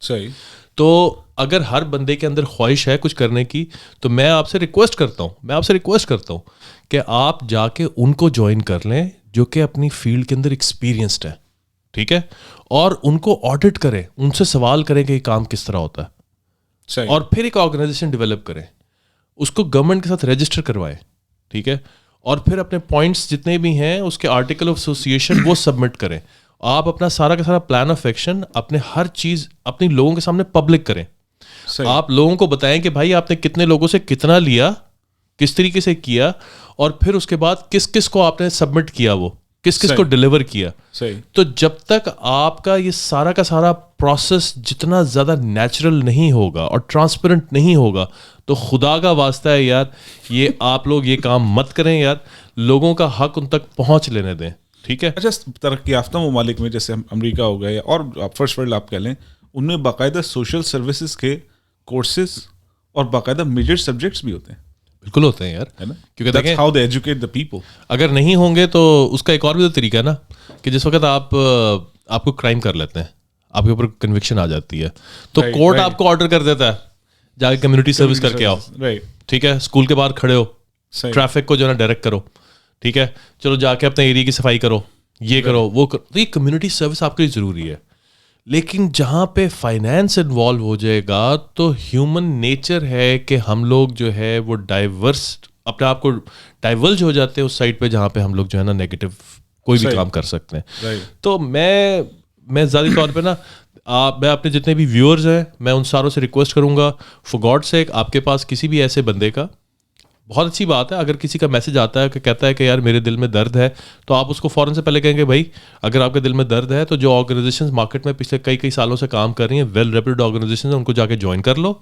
صحیح. تو اگر ہر بندے کے اندر خواہش ہے کچھ کرنے کی, تو میں آپ سے ریکویسٹ کرتا ہوں کہ آپ جا کے ان کو جوائن کر لیں جو کہ اپنی فیلڈ کے اندر ایکسپیرینسڈ ہیں, ٹھیک ہے, اور ان کو آڈٹ کریں, ان سے سوال کریں کہ یہ کام کس طرح ہوتا ہے. صحیح. اور پھر ایک آرگنائزیشن ڈیولپ کریں, اس کو گورنمنٹ کے ساتھ رجسٹر کروائیں, ٹھیک ہے, اور پھر اپنے پوائنٹس جتنے بھی ہیں اس کے آرٹیکل آف ایسوسیشن وہ سبمٹ کریں. آپ اپنا سارا کا سارا پلان آف ایکشن اپنے ہر چیز اپنی لوگوں کے سامنے پبلک کریں. آپ لوگوں کو بتائیں کہ بھائی آپ نے کتنے لوگوں سے کتنا لیا, کس طریقے سے کیا, اور پھر اس کے بعد کس کس کو آپ نے سبمٹ کیا, وہ کس کس کو ڈلیور کیا. تو جب تک آپ کا یہ سارا کا سارا پروسیس جتنا زیادہ نیچرل نہیں ہوگا اور ٹرانسپیرنٹ نہیں ہوگا, تو خدا کا واسطہ ہے یار یہ آپ لوگ یہ کام مت کریں یار, لوگوں کا حق ان تک پہنچ لینے دیں, ٹھیک ہے. اچھا, ترقی یافتہ ممالک میں جیسے امریکہ ہو گیا اور فرسٹ ورلڈ آپ کہہ لیں, ان میں باقاعدہ سوشل سروسز کے کورسز اور باقاعدہ میجر سبجیکٹس بھی ہوتے ہیں. بالکل ہوتے ہیں یار, ہے نا, کیونکہ دیکھیں how they educate the people. اگر نہیں ہوں گے تو اس کا ایک اور بھی تو طریقہ ہے نا, کہ جس وقت آپ کو کرائم کر لیتے ہیں, آپ کے اوپر کنوکشن آ جاتی ہے, تو کورٹ آپ کو آرڈر کر دیتا ہے جا کے کمیونٹی سروس کر کے آؤ, ٹھیک ہے, اسکول کے باہر کھڑے ہو, ٹریفک کو جو ہے نا ڈائریکٹ کرو, ٹھیک ہے, چلو جا کے اپنے ایریا کی صفائی کرو, یہ کرو وہ کرو. تو یہ کمیونٹی سروس آپ کے لیے ضروری ہے. لیکن جہاں پہ فائنینس انوالو ہو جائے گا تو ہیومن نیچر ہے کہ ہم لوگ جو ہے وہ ڈائیورس اپنے آپ کو ڈائیورج ہو جاتے ہیں اس سائڈ پہ جہاں پہ ہم لوگ جو ہے نا نیگیٹو کوئی بھی کام کر سکتے ہیں. تو میں ذاتی طور پہ نا میں اپنے جتنے بھی ویورز ہیں میں ان ساروں سے ریکویسٹ کروں گا, فار گاڈ سیک آپ کے پاس کسی بھی ایسے بندے کا, بہت اچھی بات ہے اگر کسی کا میسج آتا ہے کہ کہتا ہے کہ یار میرے دل میں درد ہے, تو آپ اس کو فوراً سے پہلے کہیں گے بھائی اگر آپ کے دل میں درد ہے تو جو آرگنائزیشنز مارکیٹ میں پچھلے کئی سالوں سے کام کر رہی ہیں, ویل ریپیوٹڈ آرگنائزیشنز ہیں, ان کو جا کے جوائن کر لو,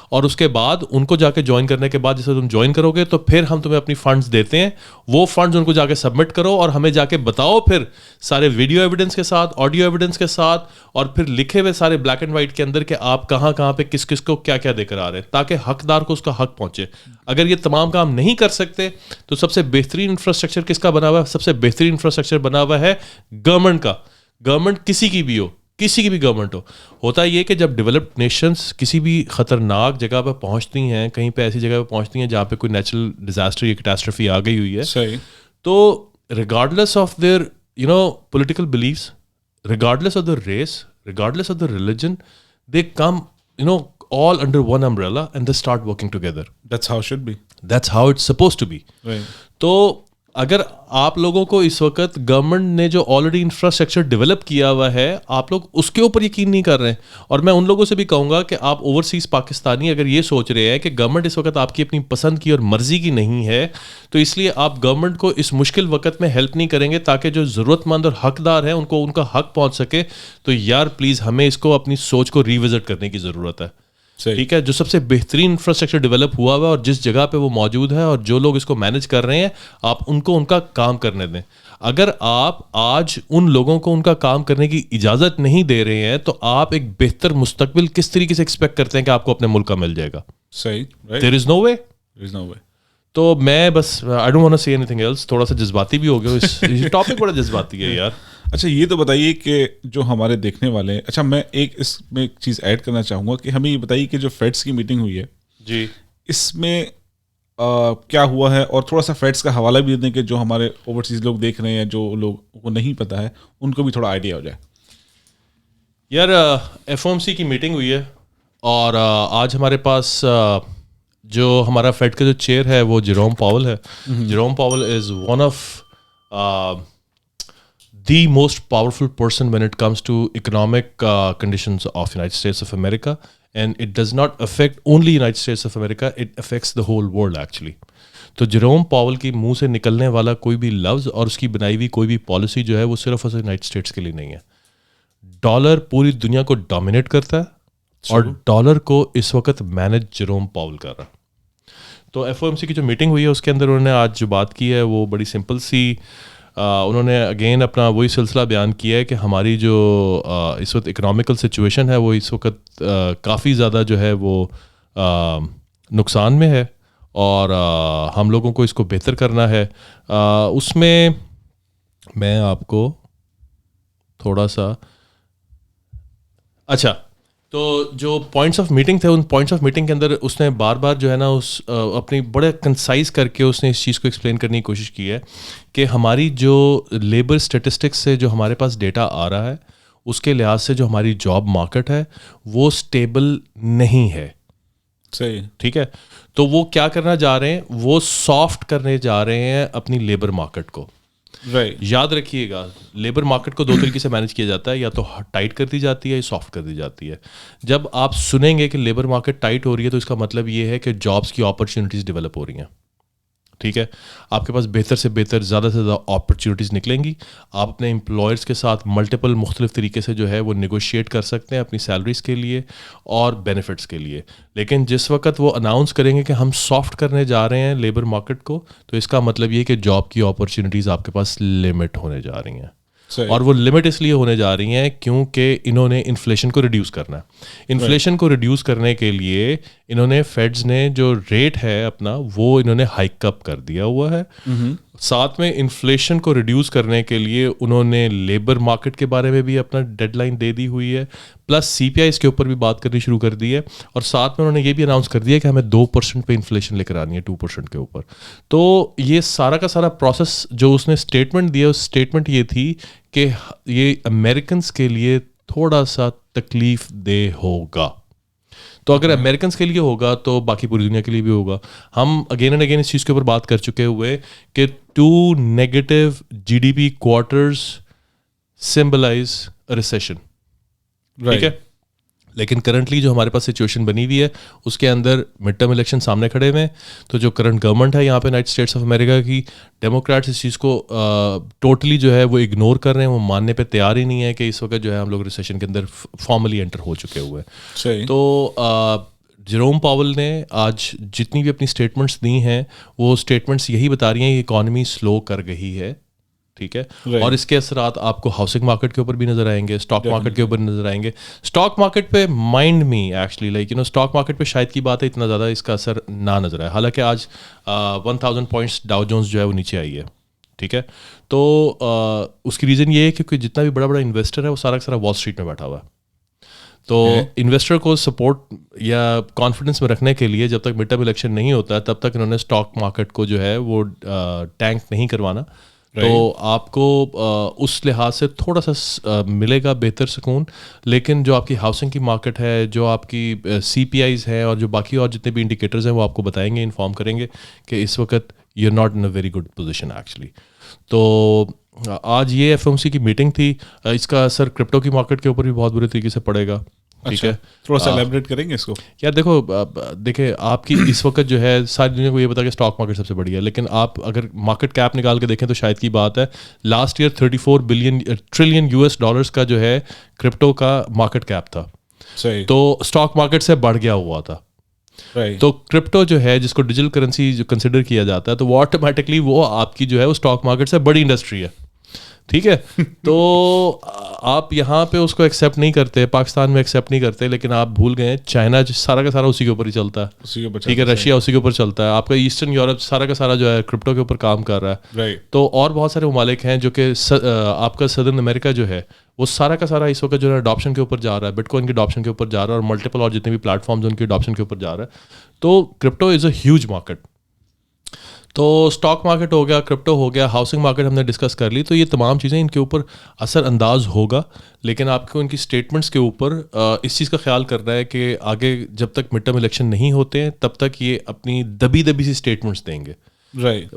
اور اس کے بعد ان کو جا کے جوائن کرنے کے بعد جیسے تم جوائن کرو گے تو پھر ہم تمہیں اپنی فنڈز دیتے ہیں, وہ فنڈز ان کو جا کے سبمٹ کرو اور ہمیں جا کے بتاؤ پھر سارے ویڈیو ایویڈنس کے ساتھ, آڈیو ایویڈنس کے ساتھ, اور پھر لکھے ہوئے سارے بلیک اینڈ وائٹ کے اندر کہ آپ کہاں کہاں پہ کس کس کو کیا کیا دے کر آ رہے ہیں, تاکہ حقدار کو اس کا حق پہنچے. اگر یہ تمام کام نہیں کر سکتے تو سب سے بہترین انفراسٹرکچر کس کا بنا ہوا ہے؟ سب سے بہترین انفراسٹرکچر بنا ہوا ہے گورنمنٹ کا. گورنمنٹ کسی کی بھی ہو, کسی کی بھی گورنمنٹ ہو. ہوتا یہ کہ جب ڈیولپڈ نیشنز کسی بھی خطرناک جگہ پہ پہنچتی ہیں, کہیں پہ ایسی جگہ پہ پہنچتی ہیں جہاں پہ کوئی نیچرل ڈیزاسٹر یا کیٹاسٹرفی آ گئی ہوئی ہے, تو regardless of their political beliefs, regardless of their race, regardless of the religion, they come all under one umbrella and they start working together. That's how it should be. That's how it's supposed to be. Right. تو اگر آپ لوگوں کو اس وقت government نے جو already infrastructure develop کیا ہوا ہے آپ لوگ اس کے اوپر یقین نہیں کر رہے ہیں, اور میں ان لوگوں سے بھی کہوں گا کہ آپ اوورسیز پاکستانی اگر یہ سوچ رہے ہیں کہ گورنمنٹ اس وقت آپ کی اپنی پسند کی اور مرضی کی نہیں ہے, تو اس لیے آپ گورنمنٹ کو اس مشکل وقت میں ہیلپ نہیں کریں گے تاکہ جو ضرورت مند اور حقدار ہیں ان کو ان کا حق پہنچ سکے, تو یار پلیز ہمیں اس کو اپنی سوچ کو ریوزٹ کرنے کی ضرورت ہے. ٹھیک ہے, جو سب سے بہترین انفراسٹرکچر ڈیولپ ہوا ہوا ہے اور جس جگہ پہ وہ موجود ہے اور جو لوگ اس کو مینیج کر رہے ہیں, آپ ان کو ان کا کام کرنے دیں. اگر آپ آج ان لوگوں کو ان کا کام کرنے کی اجازت نہیں دے رہے ہیں تو آپ ایک بہتر مستقبل کس طریقے سے ایکسپیکٹ کرتے ہیں کہ آپ کو اپنے ملک کا مل جائے گا؟ صحیح. There is no way. There is no way. تو میں بس آئی ڈونٹ وانٹ ٹو سے اینی تھنگ ایلس. تھوڑا سا جذباتی بھی ہو گیا, یہ ٹاپک بڑا جذباتی ہے یار. اچھا یہ تو بتائیے کہ جو ہمارے دیکھنے والے ہیں, اچھا میں اس میں ایک چیز ایڈ کرنا چاہوں گا کہ ہمیں یہ بتائیے کہ جو فیڈس کی میٹنگ ہوئی ہے جی, اس میں کیا ہوا ہے, اور تھوڑا سا فیڈس کا حوالہ بھی دے دیں کہ جو ہمارے اوورسیز لوگ دیکھ رہے ہیں, جو لوگوں کو نہیں پتہ ہے, ان کو بھی تھوڑا آئیڈیا ہو جائے. یار ایف او ایم سی کی میٹنگ ہوئی ہے, اور آج ہمارے پاس جو ہمارا فیڈ کا جو چیئر ہے وہ جیروم پاول ہے. Jerome Powell is one of the most powerful person when it comes to economic conditions of United States of America, and it does not affect only United States of America, it affects the whole world actually. تو Jerome Powell کی منہ سے نکلنے والا کوئی بھی لفظ اور اس کی بنائی ہوئی کوئی بھی پالیسی جو ہے وہ صرف اور صرف یونائٹیڈ اسٹیٹس کے لیے نہیں ہے. ڈالر پوری دنیا کو ڈومینیٹ کرتا ہے, اور ڈالر کو اس وقت مینج جیروم پاول کر رہا. تو ایف او ایم سی کی جو میٹنگ ہوئی ہے اس کے اندر انہوں نے آج جو بات کی ہے وہ بڑی سمپل سی, انہوں نے اگین اپنا وہی سلسلہ بیان کیا ہے کہ ہماری جو اس وقت اکنامیکل سچویشن ہے وہ اس وقت کافی زیادہ جو ہے وہ نقصان میں ہے, اور ہم لوگوں کو اس کو بہتر کرنا ہے. اس میں آپ کو تھوڑا سا اچھا, تو جو پوائنٹس آف میٹنگ تھے ان پوائنٹس آف میٹنگ کے اندر اس نے بار بار جو ہے نا اس اپنی بڑے کنسائز کر کے اس نے اس چیز کو ایکسپلین کرنے کی کوشش کی ہے کہ ہماری جو لیبر اسٹیٹسٹکس سے جو ہمارے پاس ڈیٹا آ رہا ہے اس کے لحاظ سے جو ہماری جاب مارکیٹ ہے وہ اسٹیبل نہیں ہے. صحیح, ٹھیک ہے. تو وہ کیا کرنا جا رہے ہیں, وہ سافٹ کرنے جا رہے ہیں اپنی لیبر مارکیٹ کو. یاد رکھیے گا لیبر مارکیٹ کو دو طریقے سے مینیج کیا جاتا ہے, یا تو ٹائٹ کر دی جاتی ہے یا سافٹ کر دی جاتی ہے. جب آپ سنیں گے کہ لیبر مارکیٹ ٹائٹ ہو رہی ہے تو اس کا مطلب یہ ہے کہ جابس کی اپرچونیٹیز ڈیولپ ہو رہی ہیں. ٹھیک ہے, آپ کے پاس بہتر سے بہتر زیادہ سے زیادہ اپرچونیٹیز نکلیں گی. آپ اپنے امپلائرس کے ساتھ ملٹیپل مختلف طریقے سے جو ہے وہ نیگوشیٹ کر سکتے ہیں اپنی سیلریز کے لیے اور بینیفٹس کے لیے. لیکن جس وقت وہ اناؤنس کریں گے کہ ہم سافٹ کرنے جا رہے ہیں لیبر مارکیٹ کو, تو اس کا مطلب یہ کہ جاب کی اپرچونیٹیز آپ کے پاس لمٹ ہونے جا رہی ہیں. اور وہ لمٹ اس لیے ہونے جا رہی ہیں کیونکہ انہوں نے انفلیشن کو ریڈیوس کرنا ہے. انفلیشن کو ریڈیوس کرنے کے لیے انہوں نے فیڈز نے جو ریٹ ہے اپنا وہ انہوں نے ہائک اپ کر دیا ہوا ہے. ساتھ میں انفلیشن کو ریڈیوس کرنے کے لیے انہوں نے لیبر مارکیٹ کے بارے میں بھی اپنا ڈیڈ لائن دے دی ہوئی ہے, پلس سی پی آئیز کے اوپر بھی بات کرنی شروع کر دی ہے, اور ساتھ میں انہوں نے یہ بھی اناؤنس کر دیا کہ ہمیں 2% پہ انفلیشن لے کر آنی ہے 2% کے اوپر. تو یہ سارا کا سارا پروسیس جو اس نے اسٹیٹمنٹ دیا, اس اسٹیٹمنٹ یہ تھی کہ یہ امریکنس کے لیے تھوڑا سا تکلیف دہ ہوگا. تو اگر امریکنس کے لیے ہوگا تو باقی پوری دنیا کے لیے بھی ہوگا. ہم اگین اینڈ اگین اس چیز کے اوپر بات کر چکے ہوئے کہ 2 negative GDP quarters symbolise recession. ٹھیک ہے, لیکن کرنٹلی جو ہمارے پاس سچویشن بنی ہوئی ہے اس کے اندر مڈ ٹرم الیکشن سامنے کھڑے ہوئے ہیں. تو جو کرنٹ گورنمنٹ ہے یہاں پہ یونائٹیڈ اسٹیٹس آف امریکہ کی, ڈیموکریٹس اس چیز کو ٹوٹلی جو ہے وہ اگنور کر رہے ہیں, وہ ماننے پہ تیار ہی نہیں ہے کہ اس وقت جو ہے ہم لوگ ریسیشن کے اندر فارملی انٹر ہو چکے ہوئے ہیں. تو جیروم پاول نے آج جتنی بھی اپنی اسٹیٹمنٹس دی ہیں وہ اسٹیٹمنٹس یہی بتا رہی ہیں کہ اکانومی سلو کر گئی ہے. ٹھیک ہے, اور اس کے اثرات آپ کو ہاؤسنگ مارکیٹ کے اوپر بھی نظر آئیں گے, اسٹاک مارکیٹ کے اوپر نظر آئیں گے. اسٹاک مارکیٹ پہ mind me actually like stock market پہ شاید کی بات ہے اتنا زیادہ اس کا اثر نہ نظر آئے, حالانکہ آج 1000 پوائنٹس ڈاؤ جونز جو ہے وہ نیچے آئی ہے. ٹھیک ہے, تو اس کی ریزن یہ ہے کہ جتنا بھی بڑا بڑا انویسٹر ہے وہ سارا کا سارا وال اسٹریٹ میں بیٹھا ہوا ہے. تو انویسٹر کو سپورٹ یا کانفیڈنس میں رکھنے کے لیے جب تک مڈ ٹرم الیکشن نہیں ہوتا ہے تب تک انہوں نے اسٹاک مارکیٹ کو جو ہے وہ ٹینک نہیں کروانا. تو آپ کو اس لحاظ سے تھوڑا سا ملے گا بہتر سکون, لیکن جو آپ کی ہاؤسنگ کی مارکیٹ ہے, جو آپ کی سی پی آئیز ہیں اور جو باقی اور جتنے بھی انڈیکیٹرز ہیں وہ آپ کو بتائیں گے, انفارم کریں گے کہ اس وقت you are not in a very good position actually. تو آج یہ ایف او ایم سی کی میٹنگ تھی, اس کا اثر کرپٹو کی مارکیٹ کے اوپر بھی بہت برے طریقے سے پڑے گا. ٹھیک ہے, تھوڑا سا ایلیبریٹ کریں گے اس کو. یار دیکھیں آپ کی اس وقت جو ہے ساری دنیا کو یہ پتا کہ اسٹاک مارکیٹ سب سے بڑی ہے, لیکن آپ اگر مارکیٹ کیپ نکال کے دیکھیں تو شاید کی بات ہے لاسٹ ایئر 34 ٹریلین US کا جو ہے کرپٹو کا مارکیٹ کیپ تھا. تو اسٹاک مارکیٹ سے بڑھ گیا ہوا تھا. تو کرپٹو جو ہے جس کو ڈیجیٹل کرنسی جو کنسیڈر کیا جاتا ہے تو وہ آٹومیٹکلی وہ آپ کی جو ہے وہ اسٹاک مارکیٹ سے بڑی انڈسٹری ہے. ٹھیک ہے. تو آپ یہاں پہ اس کو ایکسیپٹ نہیں کرتے, پاکستان میں ایکسیپٹ نہیں کرتے, لیکن آپ بھول گئے چائنا سارا کا سارا اسی کے اوپر ہی چلتا ہے, ٹھیک ہے, رشیا اسی کے اوپر چلتا ہے, آپ کا ایسٹرن یورپ سارا کا سارا جو ہے کرپٹو کے اوپر کام کر رہا ہے. تو اور بہت سارے ممالک ہیں جو کہ آپ کا سدرن امریکہ جو ہے وہ سارا کا سارا اس وقت جو ہے اڈاپشن کے اوپر جا رہا ہے, بٹ کوائن کی اڈاپشن کے اوپر جا رہا ہے, اور ملٹیپل اور جتنے بھی پلیٹ فارمز ان کی اڈاپشن کے اوپر جا رہا ہے. تو crypto is a huge market. تو اسٹاک مارکیٹ ہو گیا, کرپٹو ہو گیا, ہاؤسنگ مارکیٹ ہم نے ڈسکس کر لی. تو یہ تمام چیزیں ان کے اوپر اثر انداز ہوگا, لیکن آپ کو ان کی اسٹیٹمنٹس کے اوپر اس چیز کا خیال کرنا ہے کہ آگے جب تک مڈ ٹرم الیکشن نہیں ہوتے ہیں تب تک یہ اپنی دبی سی اسٹیٹمنٹس دیں گے.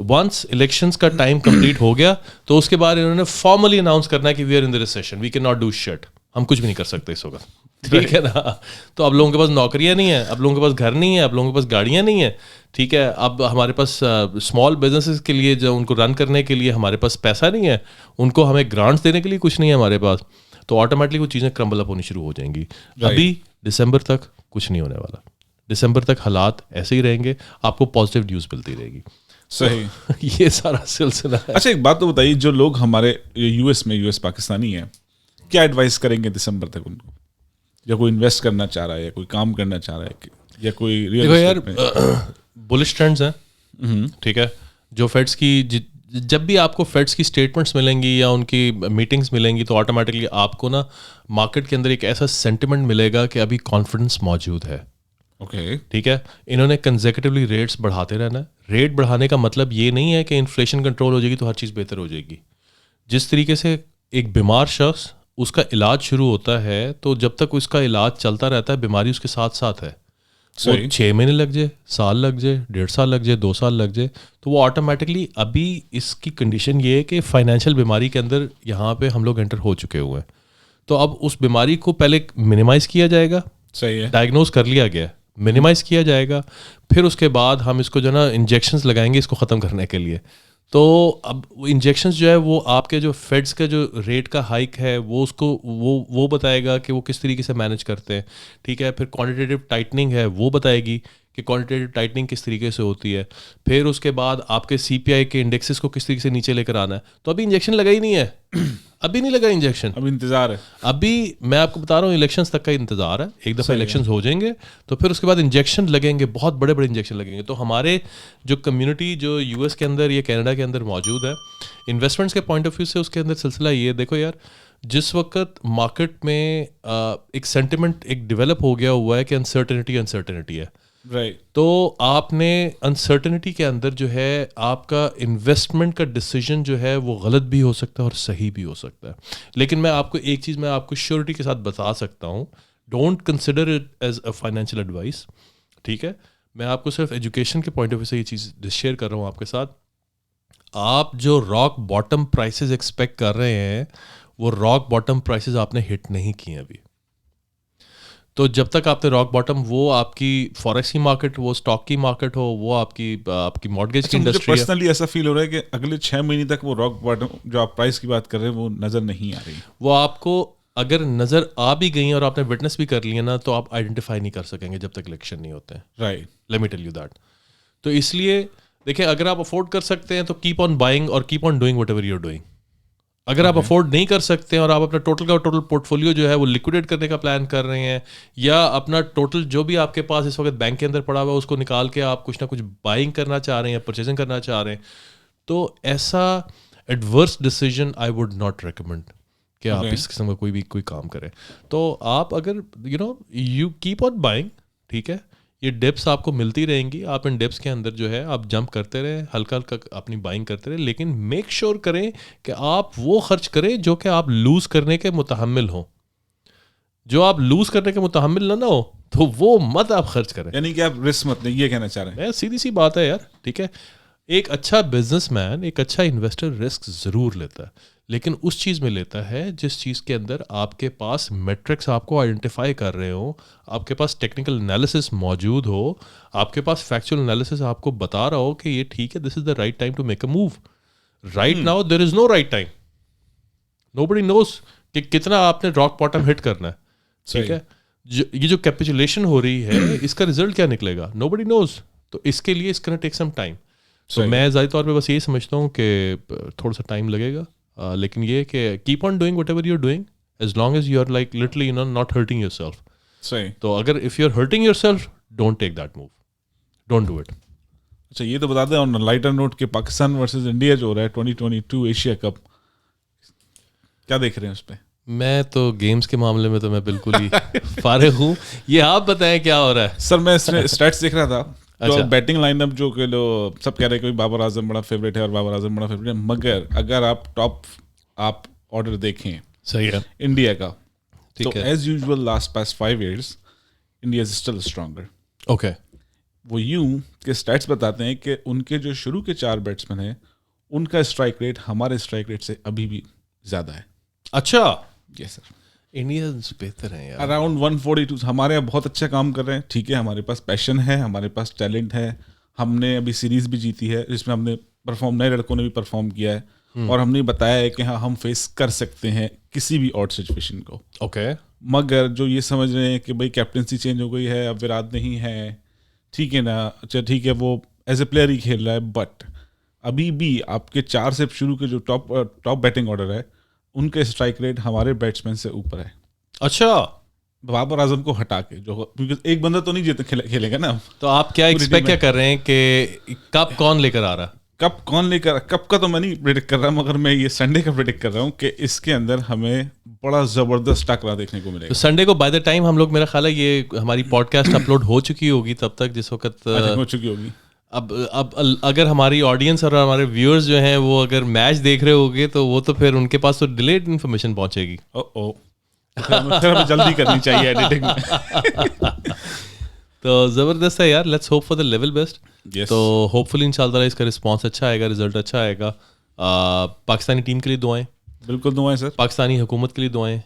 ونس الیکشنس کا ٹائم کمپلیٹ ہو گیا تو اس کے بعد انہوں نے فارملی اناؤنس کرنا ہے کہ we are in the recession, we can not do shit, ہم کچھ بھی نہیں کر سکتے اس وقت, ٹھیک ہے نا. تو اب لوگوں کے پاس نوکریاں نہیں ہیں, اب لوگوں کے پاس گھر نہیں ہے, اب لوگوں کے پاس گاڑیاں نہیں ہیں, ٹھیک ہے. اب ہمارے پاس اسمال بزنسز کے لیے جو ان کو رن کرنے کے لیے ہمارے پاس پیسہ نہیں ہے, ان کو ہمیں گرانٹس دینے کے لیے کچھ نہیں ہے ہمارے پاس. تو آٹومیٹکلی وہ چیزیں کرمبل اپ ہونی شروع ہو جائیں گی. ابھی دسمبر تک کچھ نہیں ہونے والا, دسمبر تک حالات ایسے ہی رہیں گے, آپ کو پازیٹیو نیوز ملتی رہے گی. صحیح, یہ سارا سلسلہ ہے. اچھا ایک بات تو بتائیے, جو لوگ ہمارے یو ایس پاکستانی ہیں, کیا ایڈوائز کریں گے دسمبر تک ان کو, یا کوئی انویسٹ کرنا چاہ رہا ہے, یا کوئی کام کرنا چاہ رہا ہے, یا کوئی ریئل اسٹیٹ میں بلش ٹرینڈز ہیں, ٹھیک ہے. جو فیڈس کی جب بھی آپ کو فیڈس کی اسٹیٹمنٹس ملیں گی یا ان کی میٹنگس ملیں گی تو آٹومیٹکلی آپ کو نا مارکیٹ کے اندر ایک ایسا سینٹیمنٹ ملے گا کہ ابھی کانفیڈنس موجود ہے. ٹھیک ہے, انہوں نے کنزیکٹیولی ریٹس بڑھاتے رہنا ہے. ریٹ بڑھانے کا مطلب یہ نہیں ہے کہ انفلیشن کنٹرول ہو جائے گی تو ہر چیز بہتر ہو جائے گی. جس طریقے سے ایک بیمار شخص اس کا علاج شروع ہوتا ہے تو جب تک اس کا علاج چلتا رہتا ہے بیماری اس کے ساتھ ساتھ ہے, وہ 6 مہینے لگ جائے, سال لگ جائے, 1.5 سال لگ جائے, 2 سال لگ جائے, تو وہ آٹومیٹکلی ابھی اس کی کنڈیشن یہ ہے کہ فائنینشیل بیماری کے اندر یہاں پہ ہم لوگ انٹر ہو چکے ہوئے ہیں. تو اب اس بیماری کو پہلے منیمائز کیا جائے گا, صحیح ہے, ڈائگنوز کر لیا گیا, منیمائز کیا جائے گا, پھر اس کے بعد ہم اس کو جو ہے نا انجیکشنز لگائیں گے اس کو ختم کرنے کے لیے. تو اب انجیکشنز جو ہے وہ آپ کے جو فیڈس کا جو ریٹ کا ہائک ہے وہ اس کو وہ بتائے گا کہ وہ کس طریقے سے مینیج کرتے ہیں, ٹھیک ہے. پھر کوانٹیٹیو ٹائٹننگ ہے وہ بتائے گی کہ کوانٹیٹیو ٹائٹننگ کس طریقے سے ہوتی ہے. پھر اس کے بعد آپ کے سی پی آئی کے انڈیکسز کو کس طریقے سے نیچے لے کر آنا ہے. تو ابھی انجیکشن لگا ہی نہیں ہے, ابھی نہیں لگا انجیکشن, ابھی انتظار ہے. ابھی میں آپ کو بتا رہا ہوں الیکشنز تک کا انتظار ہے. ایک دفعہ الیکشنز ہو جائیں گے تو پھر اس کے بعد انجیکشن لگیں گے, بہت بڑے بڑے انجیکشن لگیں گے. تو ہمارے جو کمیونٹی جو یو ایس کے اندر یا کینیڈا کے اندر موجود ہے انویسٹمنٹس کے پوائنٹ آف ویو سے, اس کے اندر سلسلہ یہ دیکھو یار, جس وقت مارکیٹ میں ایک سینٹیمنٹ ایک ڈیولپ ہو گیا ہوا ہے کہ انسرٹنٹی ہے, تو آپ نے انسرٹنٹی کے اندر جو ہے آپ کا انویسٹمنٹ کا ڈیسیجن جو ہے وہ غلط بھی ہو سکتا ہے اور صحیح بھی ہو سکتا ہے. لیکن میں آپ کو ایک چیز میں آپ کو شیورٹی کے ساتھ بتا سکتا ہوں, don't consider it as a financial advice, ٹھیک ہے. میں آپ کو صرف ایجوکیشن کے پوائنٹ آف ویو سے یہ چیز شیئر کر رہا ہوں آپ کے ساتھ. آپ جو راک باٹم پرائسز ایکسپیکٹ کر رہے ہیں وہ راک باٹم پرائسز آپ نے ہٹ نہیں کیے ابھی. تو جب تک آپ نے راک باٹم, وہ آپ کی فوریکس کی مارکیٹ, وہ اسٹاک کی مارکیٹ ہو, وہ آپ کی مارگیج کی انڈسٹری ہے. پرسنلی ایسا فیل ہو رہا ہے کہ اگلے 6 مہینے تک وہ راک باٹم جو آپ پرائس کی بات کر رہے ہیں وہ نظر نہیں آ رہی. وہ آپ کو اگر نظر آ بھی گئی ہیں اور آپ نے وٹنس بھی کر لی نا تو آپ آئیڈینٹیفائی نہیں کر سکیں گے جب تک الیکشن نہیں ہوتے ہیں. Right, let me tell you that. تو اس لیے دیکھیں, اگر آپ افورڈ کر سکتے ہیں تو کیپ آن بائنگ اور keep on doing whatever you are doing. اگر آپ افورڈ نہیں کر سکتے ہیں اور آپ اپنا ٹوٹل پورٹ فولیو جو ہے وہ لیکویڈیٹ کرنے کا پلان کر رہے ہیں, یا اپنا ٹوٹل جو بھی آپ کے پاس اس وقت بینک کے اندر پڑا ہوا ہے اس کو نکال کے آپ کچھ نہ کچھ بائنگ کرنا چاہ رہے ہیں یا پرچیزنگ کرنا چاہ رہے ہیں, تو ایسا adverse decision I would not recommend کہ آپ اس قسم کا کوئی کام کریں. تو آپ اگر یو کیپ آن بائنگ, ٹھیک ہے, یہ ڈپس آپ کو ملتی رہیں گی, آپ ان ڈپس کے اندر جو ہے آپ جمپ کرتے رہیں, ہلکا ہلکا اپنی بائنگ کرتے رہیں, لیکن میک شیور کریں کہ آپ وہ خرچ کریں جو کہ آپ لوز کرنے کے متحمل ہوں. جو آپ لوز کرنے کے متحمل نہ ہو تو وہ مت آپ خرچ کریں. یعنی کہ آپ رسک مت نہیں, یہ کہنا چاہ رہے ہیں. سیدھی سی بات ہے یار, ٹھیک ہے. ایک اچھا بزنس مین, ایک اچھا انویسٹر رسک ضرور لیتا ہے, لیکن اس چیز میں لیتا ہے جس چیز کے اندر آپ کے پاس میٹرکس آپ کو آئیڈینٹیفائی کر رہے ہوں, آپ کے پاس ٹیکنیکل انالیسس موجود ہو, آپ کے پاس فیکچوئل انالیسس آپ کو بتا رہا ہو کہ یہ ٹھیک ہے, this is the right time to make a move. Right now there is no right time, nobody knows کہ کتنا آپ نے راک باٹم ہٹ کرنا ہے, ٹھیک ہے. یہ جو کیپیچولیشن ہو رہی ہے اس کا ریزلٹ کیا نکلے گا, نو بڈی نوز. تو اس کے لیے اس کا ٹیک سم ٹائم. تو میں ذاتی طور پہ بس یہی سمجھتا ہوں کہ تھوڑا سا ٹائم لگے گا, لیکن یہ کہ keep on doing whatever you're doing as long as you're like literally not hurting yourself. صحیح. تو اگر if you're hurting yourself, don't take that move. Don't do it. اچھا یہ تو بتا دیں آن لائٹر نوٹ کہ پاکستان ورسز انڈیا جو ہو رہا ہے 2022 ایشیا کپ, کیا دیکھ رہے ہیں اس پہ؟ میں تو گیمز کے معاملے میں تو میں بالکل ہی فارغ ہوں. یہ آپ بتائیں کیا ہو رہا ہے. سر میں اسٹیٹس دیکھ رہا تھا تو بیٹنگ لائن اپ جو کہ سب کہہ رہے ہیں کہ بابر اعظم بڑا فیوریٹ ہے اور بابر اعظم بڑا فیوریٹ ہے, مگر اگر آپ ٹاپ آپ آرڈر دیکھیں صحیح ہے انڈیا کا تو as usual last pass 5 years India is still stronger. Okay. وہ یوں کہ اسٹیٹس بتاتے ہیں کہ ان کے جو شروع کے 4 بیٹسمین ہیں ان کا اسٹرائک ریٹ ہمارے اسٹرائک ریٹ سے ابھی بھی زیادہ ہے. اچھا. یس سر. انڈینز بہتر ہیں یار. اراؤنڈ 142. ہمارے یہاں بہت اچھا کام کر رہے ہیں. ٹھیک ہے, ہمارے پاس پیشن ہے, ہمارے پاس ٹیلنٹ ہے, ہم نے ابھی سیریز بھی جیتی ہے جس میں ہم نے پرفارم, نئے لڑکوں نے بھی پرفارم کیا ہے اور ہم نے بتایا ہے کہ ہاں ہم فیس کر سکتے ہیں کسی بھی آؤٹ سچویشن کو. اوکے. مگر جو یہ سمجھ رہے ہیں کہ بھائی کیپٹنسی چینج ہو گئی ہے, اب وراٹ نہیں ہے, ٹھیک ہے نا, اچھا ٹھیک ہے وہ ایز اے پلیئر ہی کھیل رہا ہے, بٹ ابھی بھی آپ کے 4 سے شروع کے جو ٹاپ بیٹنگ آرڈر ہے ان کے اسٹرائک ریٹ ہمارے بیٹسمین سے اوپر ہے. اچھا. بابر اعظم کو ہٹا کے, جو ایک بندہ تو نہیں کھیلے گا نا. تو آپ کیا ایکسپیکٹ کیا کر رہے ہیں کہ کپ کون لے کر آ رہا ہے؟ کپ کون لے کر, کپ کا تو میں نہیں پریڈکٹ کر رہا, مگر میں یہ سنڈے کا پریڈکٹ کر رہا ہوں کہ اس کے اندر ہمیں بڑا زبردست ٹکرا دیکھنے کو ملے گا. سنڈے کو بائی دا ٹائم ہم لوگ, میرا خیال ہے یہ ہماری پوڈ کاسٹ اپلوڈ ہو چکی ہوگی تب تک جس وقت ہو چکی ہوگی. اب اگر ہماری آڈینس اور ہمارے ویورز جو ہیں وہ اگر میچ دیکھ رہے ہوگے تو وہ تو پھر ان کے پاس تو ڈیلیڈ انفارمیشن پہنچے گی. ہمیں جلدی کرنی چاہیے ایڈیٹنگ. تو زبردست ہے یار. Let's hope for the level best. تو ہوپ فلی ان شاء اللہ اس کا رسپانس اچھا آئے گا, رزلٹ اچھا آئے گا. پاکستانی ٹیم کے لیے دعائیں. بالکل دعائیں سر. پاکستانی حکومت کے لیے دعائیں,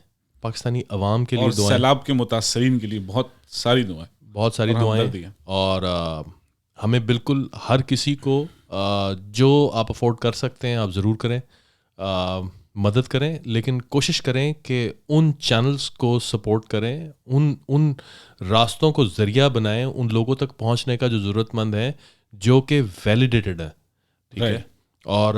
پاکستانی عوام کے لیے دعائیں, سیلاب کے متاثرین کے لیے بہت ساری دعائیں, بہت ساری دعائیں. اور ہمیں بالکل ہر کسی کو جو آپ افورڈ کر سکتے ہیں آپ ضرور کریں, مدد کریں, لیکن کوشش کریں کہ ان چینلز کو سپورٹ کریں, ان راستوں کو ذریعہ بنائیں ان لوگوں تک پہنچنے کا جو ضرورت مند ہیں, جو کہ ویلیڈیٹڈ ہیں, ٹھیک ہے, اور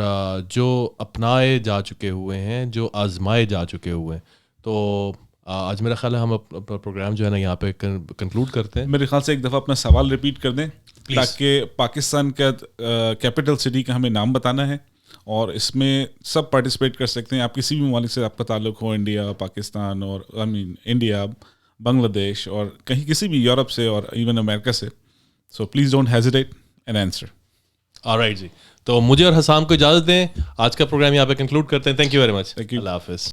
جو اپنائے جا چکے ہوئے ہیں, جو آزمائے جا چکے ہوئے ہیں. تو آج میرا خیال ہے ہم اپنا پروگرام جو ہے نا یہاں پہ کنکلوڈ کرتے ہیں. میرے خیال سے ایک دفعہ اپنا سوال ریپیٹ کر دیں تاکہ پاکستان کا کیپٹل سٹی کا ہمیں نام بتانا ہے, اور اس میں سب پارٹیسپیٹ کر سکتے ہیں. آپ کسی بھی ممالک سے آپ کا تعلق ہو, انڈیا, پاکستان, اور انڈیا, بنگلہ دیش, اور کہیں کسی بھی یورپ سے, اور ایون امریکہ سے. So please don't hesitate and answer. Alright جی. تو مجھے اور حسام کو اجازت دیں, آج کا پروگرام یہاں پہ کنکلوڈ کرتے ہیں. Thank you very much. اللہ حافظ.